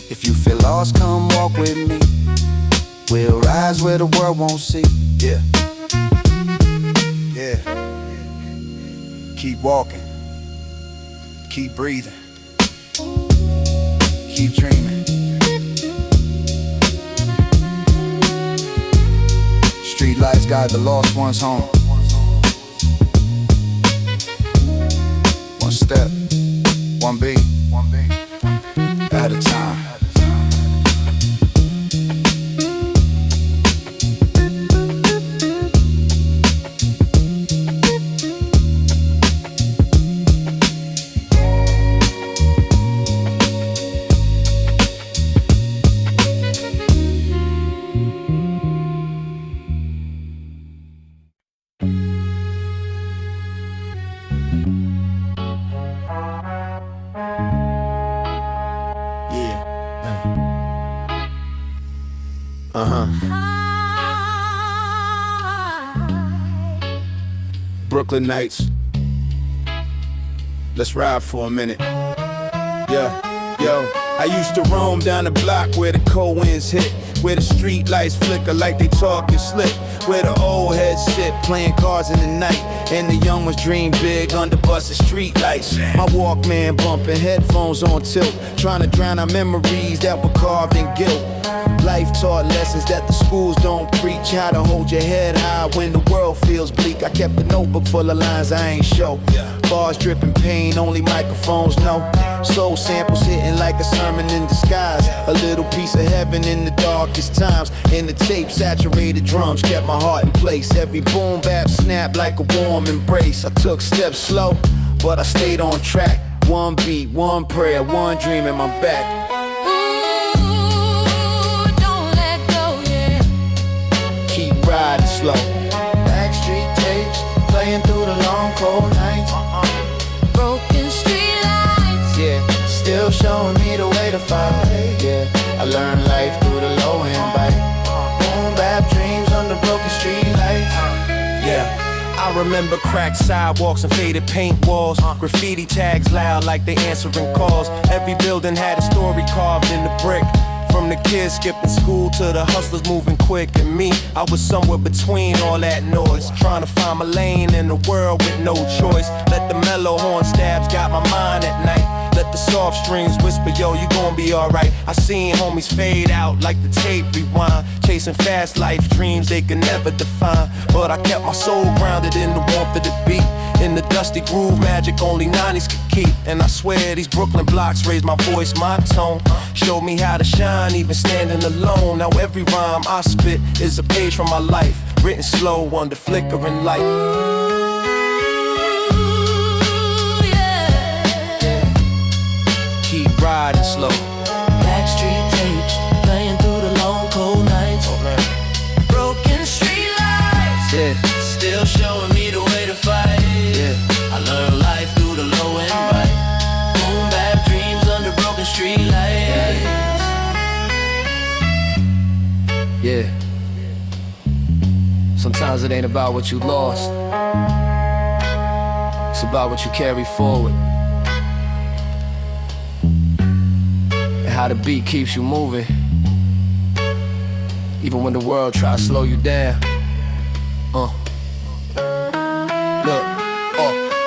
If you feel lost, come walk with me. We'll rise where the world won't see. Yeah. Yeah. Keep walking, keep breathing, keep dreaming. Streetlights guide the lost ones home. One step, one beat, at a time. Brooklyn nights, let's ride for a minute. Yeah, yo, I used to roam down the block where the cold winds hit, where the street lights flicker like they talking slick, where the old heads sit playing cards in the night, and the young ones dream big under busted street lights. My Walkman bumping, headphones on tilt, trying to drown out memories that were carved in guilt. Life taught lessons that the schools don't preach, how to hold your head high when the world feels bleak. I kept a notebook full of lines I ain't show, bars dripping pain, only microphones know. Soul samples hitting like a sermon in disguise, a little piece of heaven in the darkest times. In the tape, saturated drums kept my heart in place. Every boom bap snapped like a warm embrace. I took steps slow, but I stayed on track. One beat, one prayer, one dream in my back. Riding slow. Backstreet tapes, playing through the long cold nights. Broken street lights, Yeah, still showing me the way to fight. Yeah, I learned life through the low and bite. Boom bap dreams under broken street lights. Yeah. I remember cracked sidewalks and faded paint walls, graffiti tags loud like they answering calls. Every building had a story carved in the brick. From the kids skipping school to the hustlers moving quick. And me, I was somewhere between all that noise, trying to find my lane in the world with no choice. Let the mellow horn stabs guide my mind at night. Let let the soft strings whisper, yo, you gon' be alright. I seen homies fade out like the tape rewind, chasing fast life dreams they could never define. But I kept my soul grounded in the warmth of the beat, in the dusty groove magic only 90's could keep. And I swear these Brooklyn blocks raised my voice, my tone, showed me how to shine even standing alone. Now every rhyme I spit is a page from my life, written slow under flickering light. Keep riding slow. Backstreet tapes, playing through the long cold nights. Oh, man. Broken streetlights, Yeah. still showing me the way to fight. Yeah. I learned life through the low and bright. Boom bap dreams under broken streetlights. Yeah. Sometimes it ain't about what you lost, it's about what you carry forward, and how the beat keeps you moving, even when the world tries to slow you down. Look,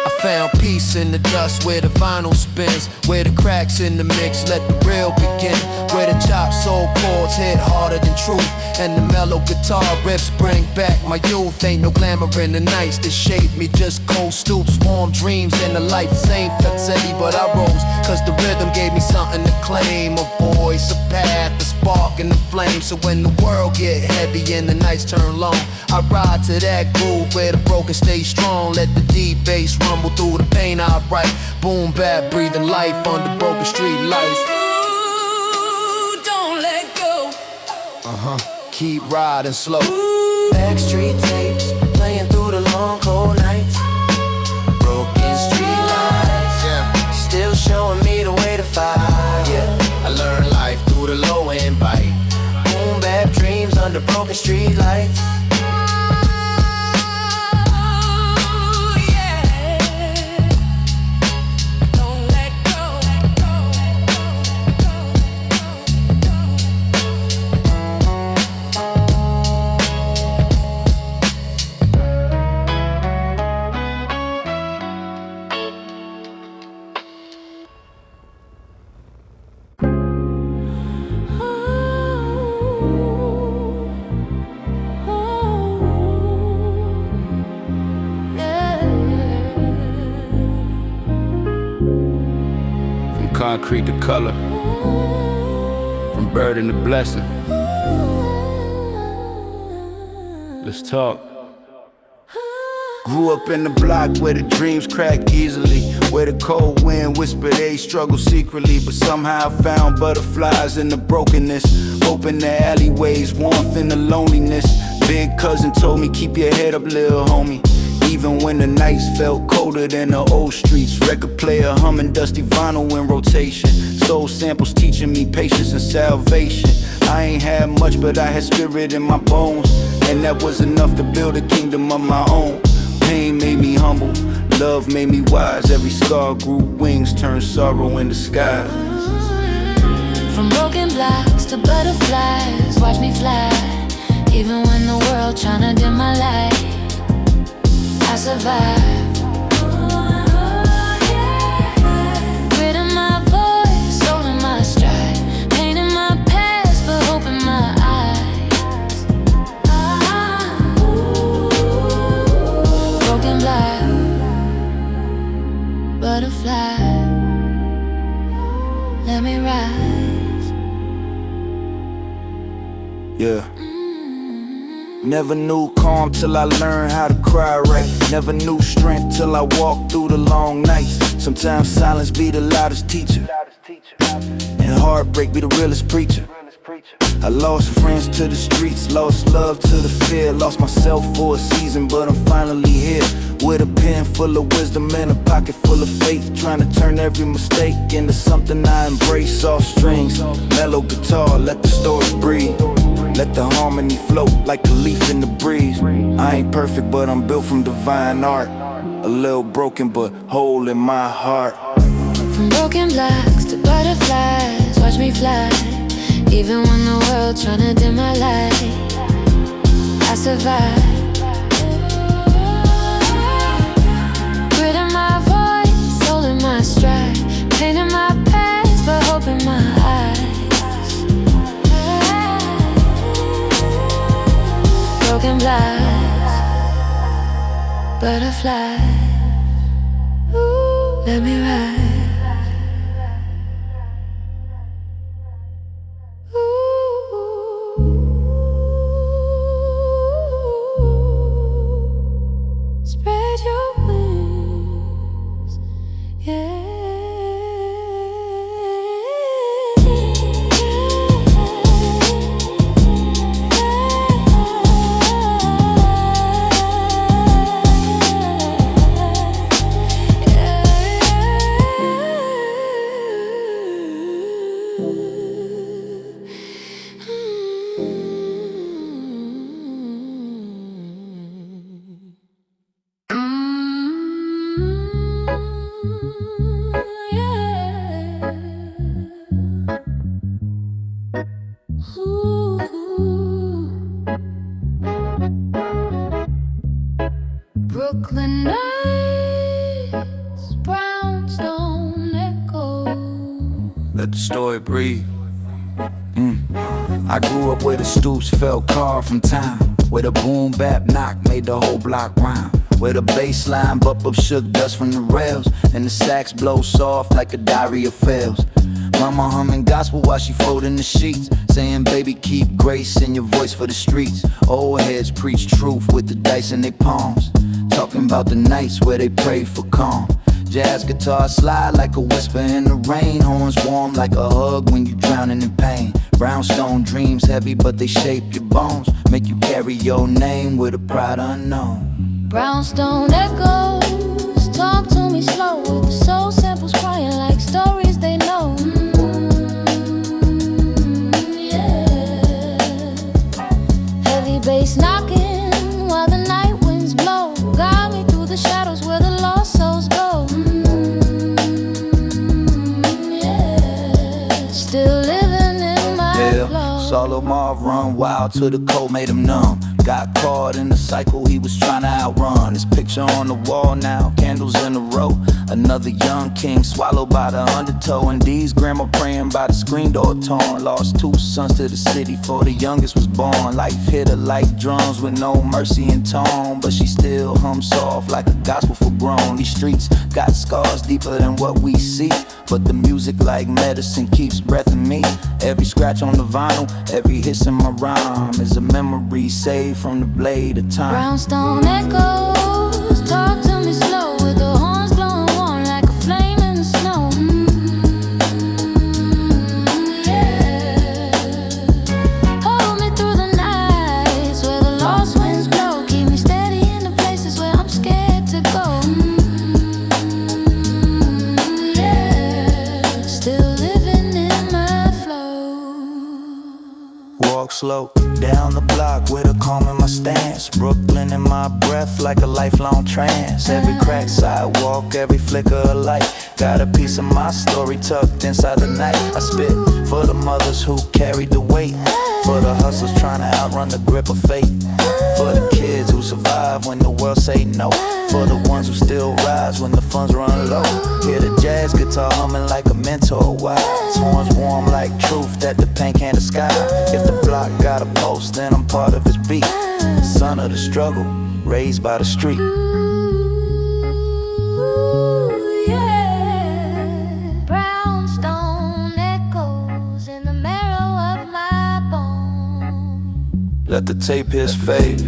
I found peace in the dust where the vinyl spins, where the cracks in the mix let the real begin, where the chopped soul chords hit harder than truth, and the mellow guitar riffs bring back my youth. Ain't no glamour in the nights that shaped me, just cold stoops, warm dreams, and the life same felt steady, but I rose, cause the rhythm gave me something to claim, a voice, a path, a spark and a flame. So when the world get heavy and the nights turn long, I ride to that groove where the broken stay strong, let the deep bass rumble through the pain I write. Boom bap, breathing life under broken street lights. Ooh, don't let go. Keep riding slow. Backstreet tapes, playing through the long cold nights. Broken streetlights, Yeah. still showing me the way to fight. I learned life through the low and bite. Boom bap dreams under broken streetlights. Concrete to color, from burden to blessing. Let's talk. Grew up in the block where the dreams crack easily, where the cold wind whispered they struggle secretly, but somehow found butterflies in the brokenness, hope in the alleyways, warmth in the loneliness. Big cousin told me keep your head up, little homie, even when the nights felt colder than the old streets. Record player humming dusty vinyl in rotation, soul samples teaching me patience and salvation. I ain't had much, but I had spirit in my bones, and that was enough to build a kingdom of my own. Pain made me humble, love made me wise. Every scar grew wings, turned sorrow into skies. From broken blocks to butterflies, watch me fly. Even when the world tryna dim my light, I survive. Grit in my voice, soul in my stride, pain in my past, but hope in my eyes. Broken black, butterfly, let me rise. Yeah. Never knew calm till I learned how to cry right. Never knew strength till I walked through the long nights. Sometimes silence be the loudest teacher, and heartbreak be the realest preacher. I lost friends to the streets, lost love to the fear, lost myself for a season, but I'm finally here. With a pen full of wisdom and a pocket full of faith, trying to turn every mistake into something I embrace. Soft strings, mellow guitar, let the story breathe. Let the harmony float like a leaf in the breeze. I ain't perfect, but I'm built from divine art. A little broken, but whole in my heart. From broken blocks to butterflies, watch me fly. Even when the world tryna dim my light, I survive. Grit in my voice, soul in my stride, pain in my dragonflies, butterflies. Ooh, let me ride. Brooklyn nights, Brownstone Echoes. Let the story breathe. I grew up where the stoops fell carved from time, where the boom bap knock made the whole block rhyme, where the bass line bump up shook dust from the rails, and the sax blow soft like a diary of fails. Mama humming gospel while she folding the sheets, saying baby keep grace in your voice for the streets. Old heads preach truth with the dice in their palms, talking about the nights where they prayed for calm. Jazz guitar slide like a whisper in the rain, horns warm like a hug when you drowning in pain. Brownstone dreams heavy but they shape your bones, make you carry your name with a pride unknown. Brownstone echoes, talk to me slow with the soul samples crying like stories they know. Heavy bass knocking while the night winds blow, guide me through the shadows where the lost souls go. Still living in my flow. Solo Marv run wild till the cold made him numb. Got caught in the cycle he was trying to outrun. His picture on the wall now, candles in a row. Another young king swallowed by the undertow. And D's grandma praying by the screen door torn. Lost 2 sons to the city before the youngest was born. Life hit her like drums with no mercy in tone, but she still hums soft like a gospel for grown. These streets got scars deeper than what we see, but the music like medicine keeps breath in me. Every scratch on the vinyl, every hiss in my rhyme is a memory saved from the blade of time. Brownstone echoes, talk to me slow with the horns glowing warm like a flame in the snow. Hold me through the nights where the lost winds blow, keep me steady in the places where I'm scared to go. Still living in my flow. Walk slow down the block with a calm in my stance, Brooklyn in my breath like a lifelong trance. Every cracked sidewalk, every flicker of light, got a piece of my story tucked inside the night. I spit for the mothers who carried the weight, for the hustlers trying to outrun the grip of fate, for the kids who survive when the world say no, for the ones who still rise when the funds run low. Hear the jazz guitar humming like a mentor wise, horns warm like truth that the pain can't disguise. If the block got a pulse, then I'm part of its beat, son of the struggle, raised by the street. Ooh, yeah. Brownstone echoes in the marrow of my bones. Let the tape hiss fade.